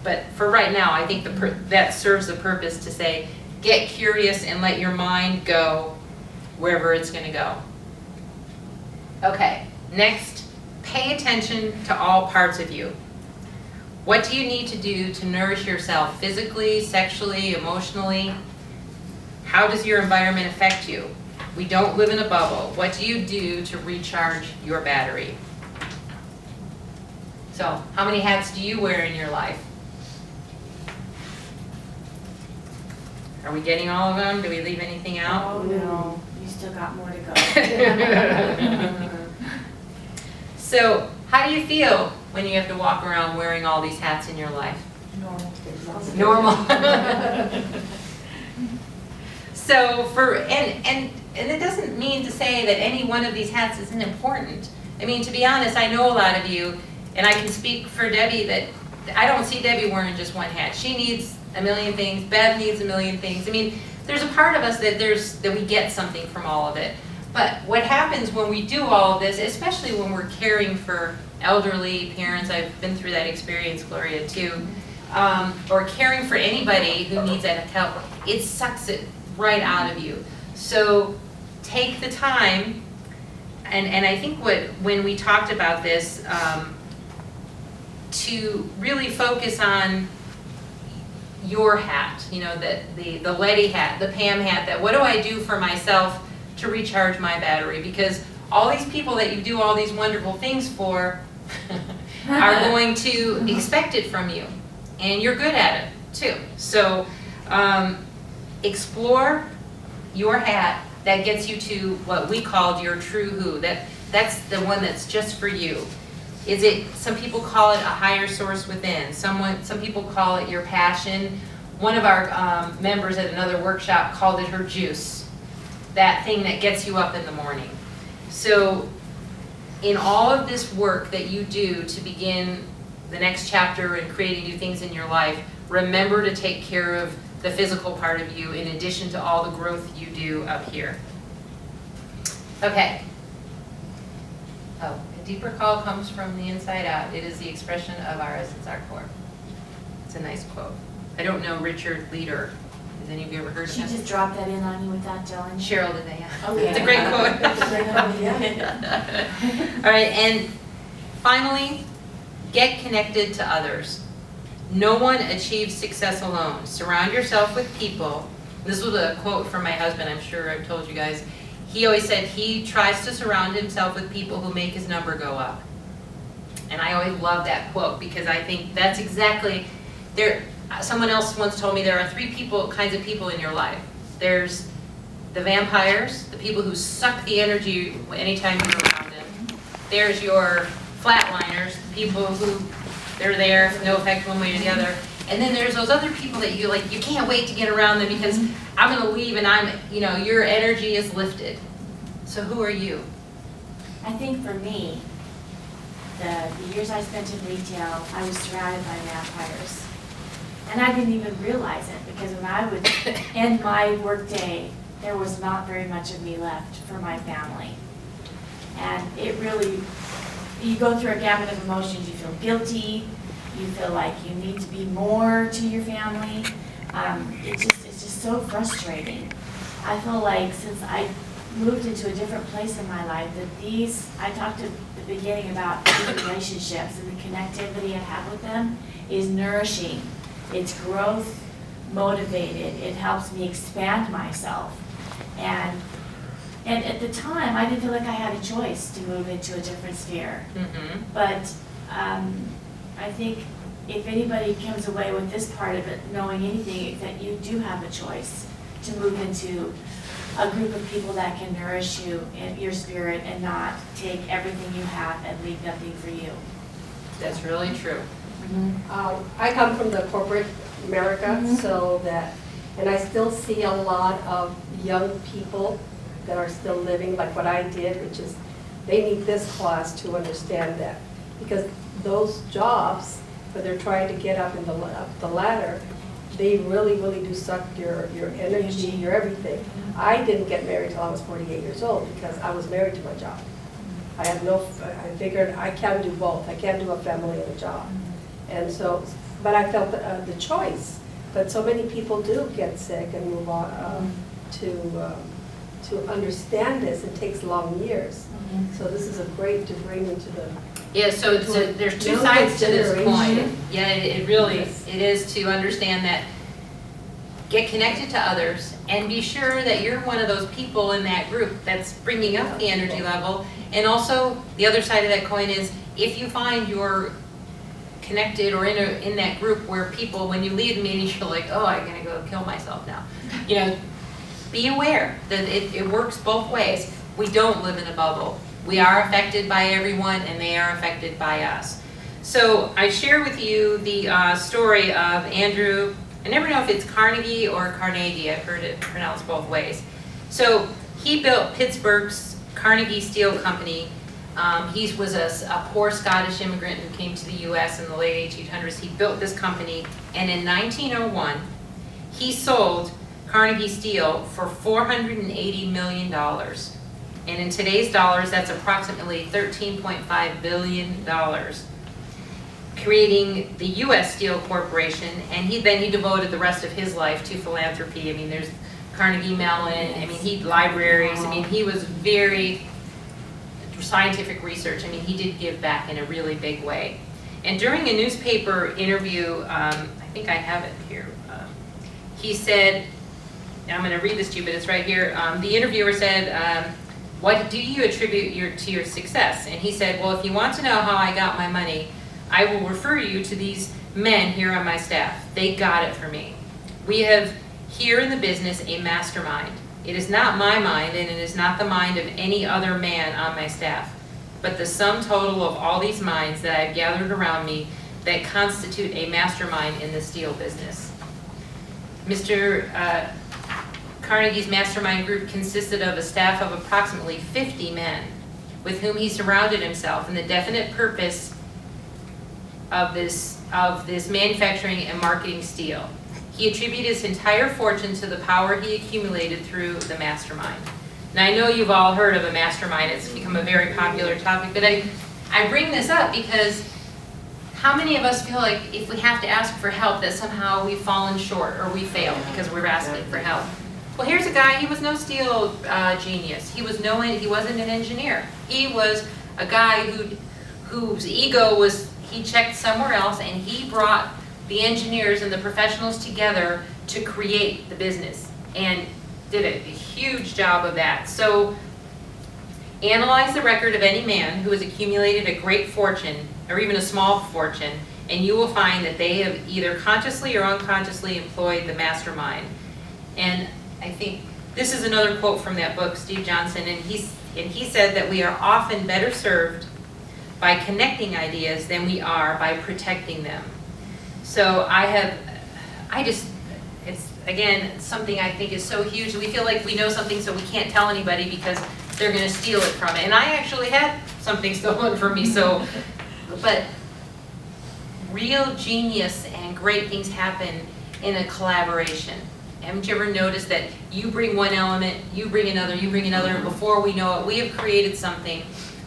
But for right now, I think that serves the purpose to say, get curious and let your mind go wherever it's going to go. Okay, next, pay attention to all parts of you. What do you need to do to nourish yourself physically, sexually, emotionally? How does your environment affect you? We don't live in a bubble. What do you do to recharge your battery? So, how many hats do you wear in your life? Are we getting all of them? Do we leave anything out? Oh, no, you still got more to go. So, how do you feel when you have to walk around wearing all these hats in your life? Normal. Normal. So and it doesn't mean to say that any one of these hats isn't important. I mean, to be honest, I know a lot of you, and I can speak for Debbie that I don't see Debbie wearing just one hat. She needs a million things, Bev needs a million things. I mean, there's a part of us that we get something from all of it. But what happens when we do all of this, especially when we're caring for elderly parents, I've been through that experience, Gloria, too, or caring for anybody who needs that help, it sucks it right out of you. So take the time, and I think when we talked about this, to really focus on your hat, you know, the Letty hat, the Pam hat, that what do I do for myself to recharge my battery? Because all these people that you do all these wonderful things for are going to expect it from you, and you're good at it too. So explore your hat that gets you to what we called your true who. That's the one that's just for you. Is it, some people call it a higher source within, some people call it your passion. One of our members at another workshop called it her juice, that thing that gets you up in the morning. So in all of this work that you do to begin the next chapter and creating new things in your life, remember to take care of the physical part of you in addition to all the growth you do up here. Okay. Oh, a deeper call comes from the inside out. It is the expression of our essence, our core. It's a nice quote. I don't know Richard Leader. Has any of you ever heard of She him? just dropped that in on you without telling you. Cheryl did that, yeah. Okay. It's a great quote. That's a great quote, yeah. All right, and finally, get connected to others. No one achieves success alone. Surround yourself with people. This was a quote from my husband, I'm sure I've told you guys. He always said he tries to surround himself with people who make his number go up. And I always love that quote because I think that's exactly, someone else once told me there are three kinds of people in your life. There's the vampires, the people who suck the energy anytime you're around them. There's your flatliners, the people who, they're there, no effect one way or the other. And then there's those other people that you like, you can't wait to get around them because I'm gonna leave and your energy is lifted. So who are you? I think for me, the years I spent in retail, I was surrounded by vampires. And I didn't even realize it because when I would end my work day, there was not very much of me left for my family. And it really, you go through a gamut of emotions. You feel guilty, you feel like you need to be more to your family. It's just so frustrating. I feel like since I moved into a different place in my life, that I talked at the beginning about these relationships and the connectivity I have with them is nourishing. It's growth motivated. It helps me expand myself. And at the time, I didn't feel like I had a choice to move into a different sphere. Mm-hmm. But I think if anybody comes away with this part of it, knowing anything, it's that you do have a choice to move into a group of people that can nourish you in your spirit and not take everything you have and leave nothing for you. That's really true. I come from the corporate America, so that, and I still see a lot of young people that are still living like what I did, which is they need this class to understand that. Because those jobs, when they're trying to get up the ladder, they really, really do suck your energy, your everything. I didn't get married till I was 48 years old because I was married to my job. I figured I can do both. I can't do a family and a job. And so, but I felt the choice. But so many people do get sick and move on to understand this. It takes long years. So this is a great to bring into the. Yeah, so there's two sides to this coin. Yeah, it really, it is to understand that, get connected to others, and be sure that you're one of those people in that group that's bringing up the energy level. And also, the other side of that coin is, if you find you're connected or in that group where people, when you leave the meeting, you're like, oh, I'm gonna go kill myself now. Be aware that it works both ways. We don't live in a bubble. We are affected by everyone, and they are affected by us. So I share with you the story of Andrew. I never know if it's Carnegie or Carnegie. I've heard it pronounced both ways. So he built Pittsburgh's Carnegie Steel Company. He was a poor Scottish immigrant who came to the U.S. in the late 1800s. He built this company, and in 1901, he sold Carnegie Steel for $480 million. And in today's dollars, that's approximately $13.5 billion, creating the U.S. Steel Corporation. And he devoted the rest of his life to philanthropy. I mean, there's Carnegie Mellon, I mean, he libraries, I mean, he was very scientific research. I mean, he did give back in a really big way. And during a newspaper interview, I think I have it here, he said, I'm going to read this to you, but it's right here. The interviewer said, what do you attribute to your success? And he said, well, if you want to know how I got my money, I will refer you to these men here on my staff. They got it for me. We have here in the business a mastermind. It is not my mind, and it is not the mind of any other man on my staff, but the sum total of all these minds that I've gathered around me that constitute a mastermind in the steel business. Mr. Carnegie's mastermind group consisted of a staff of approximately 50 men with whom he surrounded himself in the definite purpose of this manufacturing and marketing steel. He attributed his entire fortune to the power he accumulated through the mastermind. Now I know you've all heard of a mastermind, it's become a very popular topic, but I bring this up because how many of us feel like if we have to ask for help that somehow we've fallen short or we failed because we're asking for help? Well, here's a guy, he was no steel genius. He wasn't an engineer. He was a guy whose ego was, he checked somewhere else, and he brought the engineers and the professionals together to create the business and did a huge job of that. So analyze the record of any man who has accumulated a great fortune or even a small fortune, and you will find that they have either consciously or unconsciously employed the mastermind. And I think this is another quote from that book, Steve Johnson, and he said that we are often better served by connecting ideas than we are by protecting them. So it's again, something I think is so huge. We feel like we know something so we can't tell anybody because they're gonna steal it from it. And I actually had something stolen from me, so, but real genius and great things happen in a collaboration. Haven't you ever noticed that you bring one element, you bring another, and before we know it, we have created something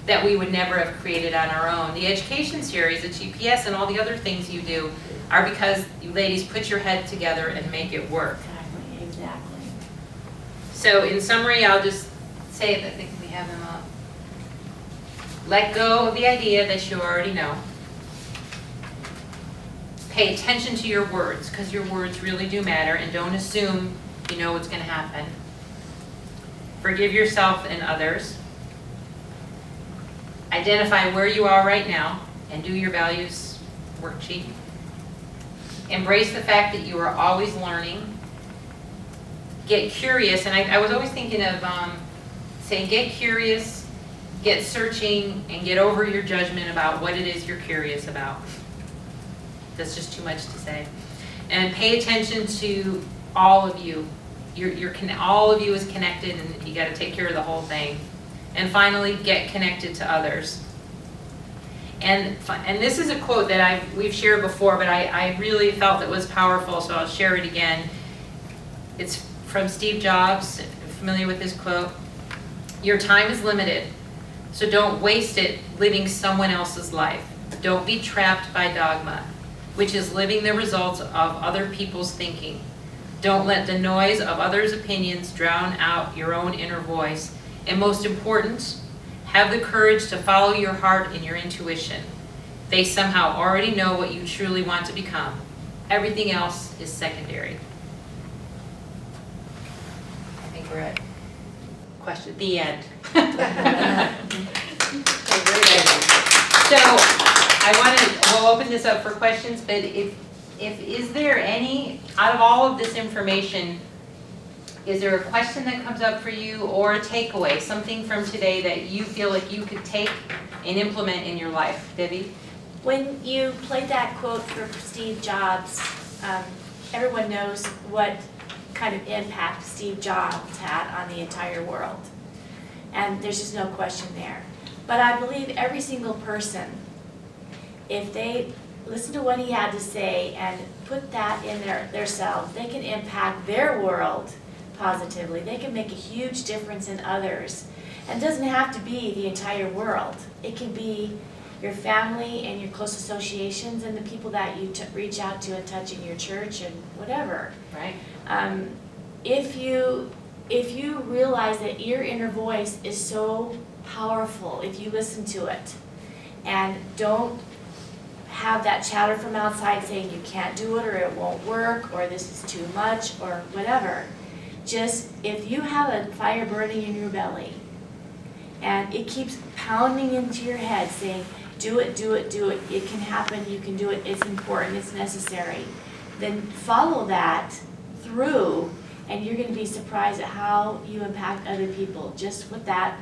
that we would never have created on our own. The education series, the GPS, and all the other things you do are because you ladies put your head together and make it work. Exactly. So in summary, I'll just say it, I think we have them up. Let go of the idea that you already know. Pay attention to your words, because your words really do matter, and don't assume you know what's going to happen. Forgive yourself and others. Identify where you are right now and do your values worksheet. Embrace the fact that you are always learning. Get curious, and I was always thinking of saying get curious, get searching, and get over your judgment about what it is you're curious about. That's just too much to say. And pay attention to all of you. All of you is connected, and you got to take care of the whole thing. And finally, get connected to others. And this is a quote that we've shared before, but I really felt it was powerful, so I'll share it again. It's from Steve Jobs. If you're familiar with this quote. Your time is limited, so don't waste it living someone else's life. Don't be trapped by dogma, which is living the results of other people's thinking. Don't let the noise of others' opinions drown out your own inner voice. And most important, have the courage to follow your heart and your intuition. They somehow already know what you truly want to become. Everything else is secondary. I think we're at the end. So we'll open this up for questions, but is there any, out of all of this information, is there a question that comes up for you or a takeaway, something from today that you feel like you could take and implement in your life? Debbie? When you played that quote for Steve Jobs, everyone knows what kind of impact Steve Jobs had on the entire world. And there's just no question there. But I believe every single person, if they listen to what he had to say and put that in their selves, they can impact their world positively. They can make a huge difference in others. And it doesn't have to be the entire world. It can be your family and your close associations and the people that you reach out to and touch in your church and whatever. Right. If you realize that your inner voice is so powerful, if you listen to it and don't have that chatter from outside saying you can't do it or it won't work or this is too much or whatever, just if you have a fire burning in your belly and it keeps pounding into your head saying, do it, do it, do it, it can happen, you can do it, it's important, it's necessary, then follow that through and you're gonna be surprised at how you impact other people just with that.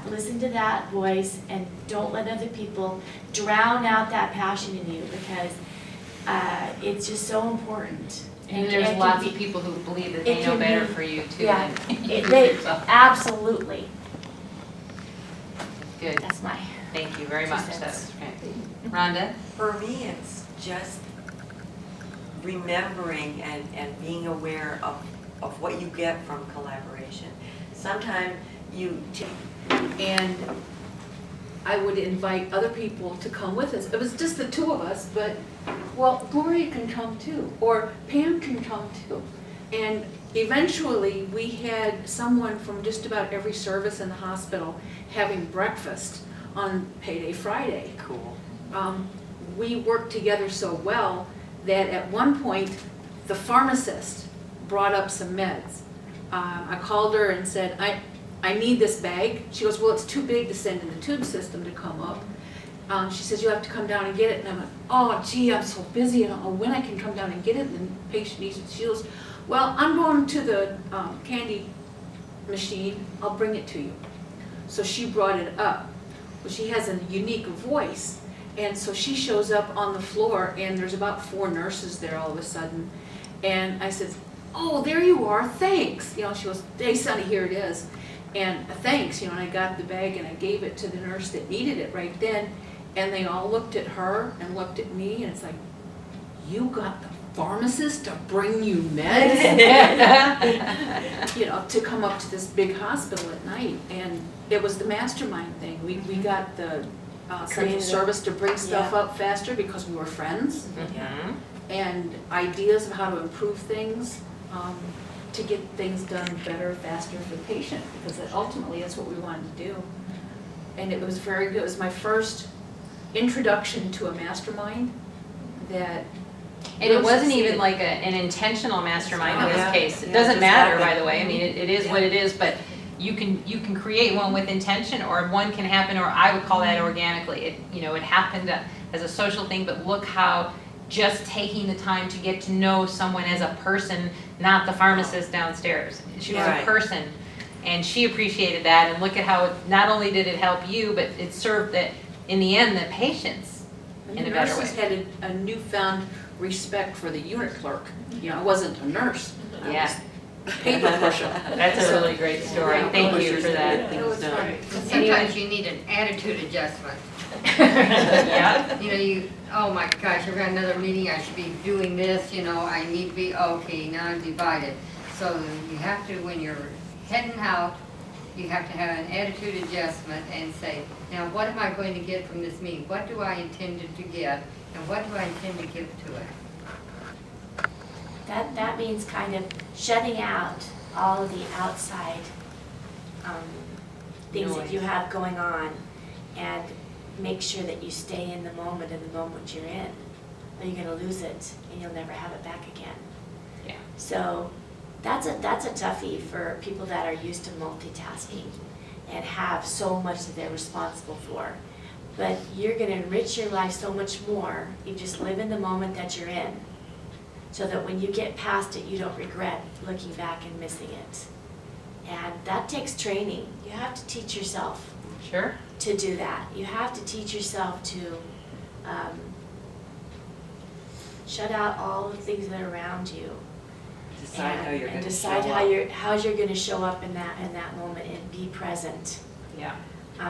Listen to that voice and don't let other people drown out that passion in you because it's just so important. And it there's can lots be- of people who believe that it they know can better be- for you too yeah, than you They, yourself. absolutely, Good, that's my, thank you very 2 much, cents. that's great. Rhonda? For me, it's just remembering and being aware of what you get from collaboration. Sometimes you take And I would invite other people to come with us. It was just the two of us, but, well, Gloria can come too, or Pam can come too. And eventually, we had someone from just about every service in the hospital having breakfast on Payday Friday. Cool. We worked together so well that at one point, the pharmacist brought up some meds. I called her and said, I need this bag. She goes, well, it's too big to send in the tube system to come up. She says, you have to come down and get it. And I went, oh, gee, I'm so busy. I don't know when I can come down and get it. And the patient needs it. She goes, well, I'm going to the candy machine. I'll bring it to you. So she brought it up. Well, she has a unique voice. And so she shows up on the floor, and there's about 4 nurses there all of a sudden. And I said, oh, there you are, thanks. You know, she goes, hey, Sonny, here it is. And thanks, you know, and I got the bag and I gave it to the nurse that needed it right then. And they all looked at her and looked at me, and it's like, you got the pharmacist to bring you meds? You know, to come up to this big hospital at night. And it was the mastermind thing. We got the central Creative. service to bring stuff Yeah. up faster because we were friends. Mhm. And ideas of how to improve things, to get things done better, faster for the patient, because ultimately that's what we wanted to do. And it was very good. It was my first introduction to a mastermind that. And it wasn't succeeded. even like an intentional mastermind in Yeah. this case. It Yeah, doesn't just matter, happened. by the way. I mean, it is what it is, but you can create one with intention, or one can happen, or I would call that organically. It happened as a social thing, but look how just taking the time to get to know someone as a person, not the pharmacist downstairs. She was a Right. person, and she appreciated that, and look at how not only did it help you, but it served in the end, the patients And in the a better nurses way. had a newfound respect for the unit clerk. You know, I wasn't a nurse. I Yeah. was a paper pusher. That's a So- really great story. Yeah. Thank you for that. Things was done. fun. Sometimes you need an attitude adjustment. Yeah. Oh my gosh, I've got another meeting, I should be doing this, I need to be, okay, now I'm divided. So you have to, when you're heading out, you have to have an attitude adjustment and say, now what am I going to get from this meeting? What do I intend to get, and what do I intend to give to it? that means kind of shutting out all of the outside things that you have going on and make sure that you stay in the moment you're in, or you're gonna lose it and you'll never have it back again. Yeah. So that's a toughie for people that are used to multitasking and have so much that they're responsible for. But you're gonna enrich your life so much more, you just live in the moment that you're in, so that when you get past it, you don't regret looking back and missing it. And that takes training. You have to teach yourself Sure. to do that. You have to teach yourself to shut out all the things that are around you. Decide how you're and gonna decide show how up. how you're gonna show up in that moment and be present. Yeah.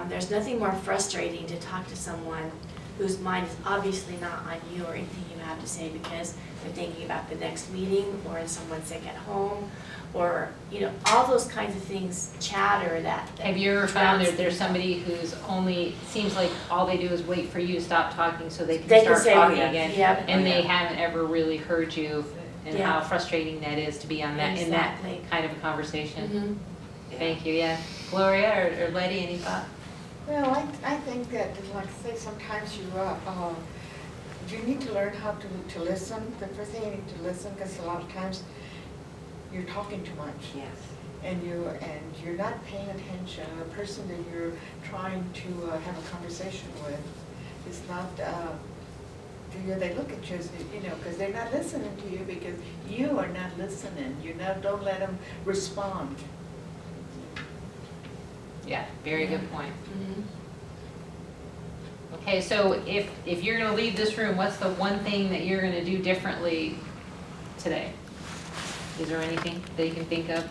There's nothing more frustrating to talk to someone whose mind is obviously not on you or anything you have to say because they're thinking about the next meeting or is someone sick at home or, you know, all those kinds of things chatter that. Have you ever found drowns that there's things somebody who's only, seems like all they do is wait for you to stop talking so they They can can start say, talking yes. again? Yep. And Oh, they yeah. haven't ever really heard you and Yeah. how frustrating that is to be on that, in that Exactly. kind of a conversation. Mhm. Thank you, yeah. Gloria or Letty, any thought? Well, I think that, like I say, sometimes you need to learn how to listen. The first thing you need to listen, because a lot of times you're talking too much. Yes. And you're not paying attention. The person that you're trying to have a conversation with is not, they look at you as, you know, because they're not listening to you because you are not listening. Don't let them respond. Yeah, very good point. Mhm. Okay, so if you're gonna leave this room, what's the one thing that you're gonna do differently today? Is there anything that you can think of?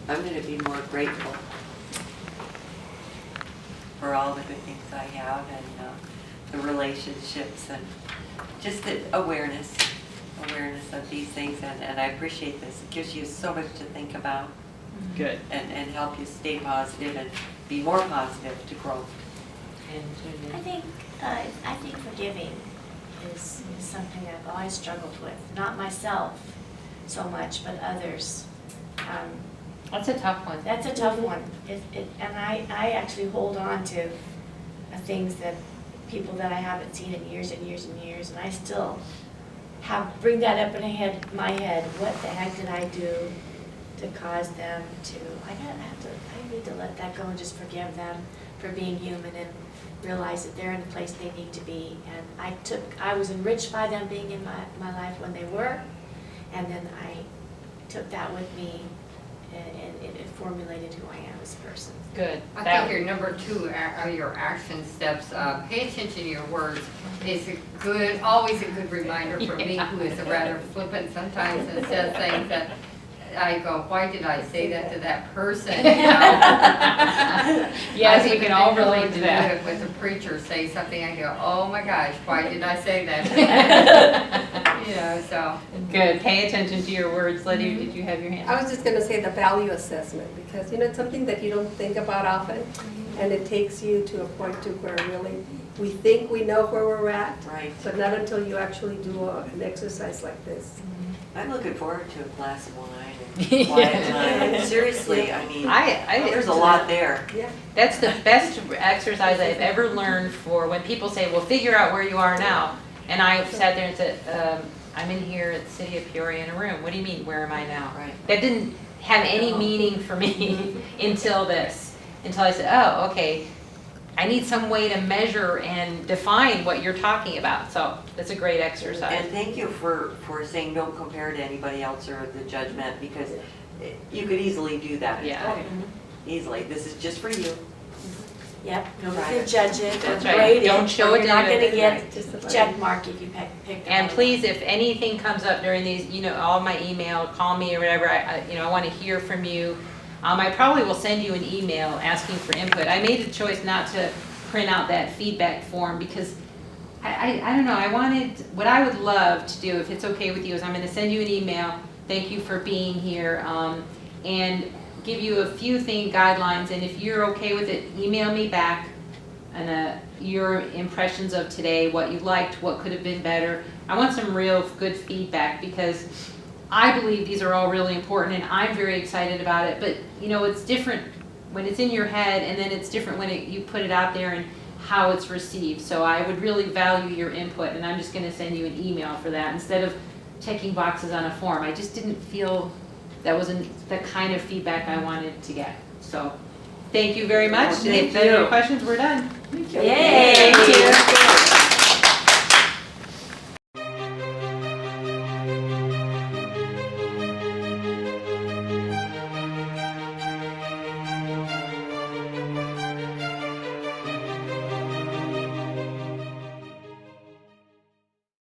I'm gonna be more grateful for all the good things I have and the relationships and just the awareness of these things. And I appreciate this. It gives you so much to think about Good. and help you stay positive and be more positive to grow. I think forgiving is something I've always struggled with. Not myself so much, but others. That's a tough one. That's a tough one. And I actually hold on to things that people that I haven't seen in years and years and years, and I still bring that up in my head. What the heck did I do to cause them to? I need to let that go and just forgive them for being human and realize that they're in the place they need to be. And I was enriched by them being in my life when they were, and then I took that with me and it formulated who I am as a person. Good. I That- think your number 2 are your action steps. Pay attention to your words. It's always a good reminder for me, who is rather flippant sometimes and says things that I go, why did I say that to that person? You know? Yes, I've we even can all been known relate to do that. it With a preacher say something, I go, oh my gosh, why did I say that? You know, so. Good. Pay attention to your words. Letty, did you have your hand? I was just gonna say the value assessment, because, you know, it's something that you don't think about often, and it takes you to a point to where really, we think we know where we're at, Right. but not until you actually do an exercise like this. I'm looking forward to a glass of wine and quiet time. Seriously, I mean, there's a lot there. Yeah. That's the best exercise I've ever learned for when people say, well, figure out where you are now. And I sat there and said, I'm in here at the City of Peoria in a room. What do you mean, where am I now? Right. That didn't have any meaning for me until I said, oh, okay, I need some way to measure and define what you're talking about. So that's a great exercise. And thank you for saying don't compare to anybody else or the judgment, because you could easily do that. Yeah. Easily. This is just for you. Yep, nobody Right. can judge it, That's or right. grade it, Don't show or it you're to not gonna anybody. get Just the check mark if you pick the And right please, if anything comes up during these, all my email, call me or whatever, I want to hear from you. I probably will send you an email asking for input. I made a choice not to print out that feedback form because I don't know, what I would love to do, if it's okay with you, is I'm going to send you an email, thank you for being here, and give you a few guidelines, and if you're okay with it, email me back and your impressions of today, what you liked, what could have been better. I want some real good feedback because I believe these are all really important and I'm very excited about it, but it's different when it's in your head and then it's different when you put it out there and how it's received. So I would really value your input, and I'm just going to send you an email for that instead of checking boxes on a form. I just didn't feel that was the kind of feedback I wanted to get. So thank you very much. Thank If there are you. no questions, we're done. Yay! Thank you.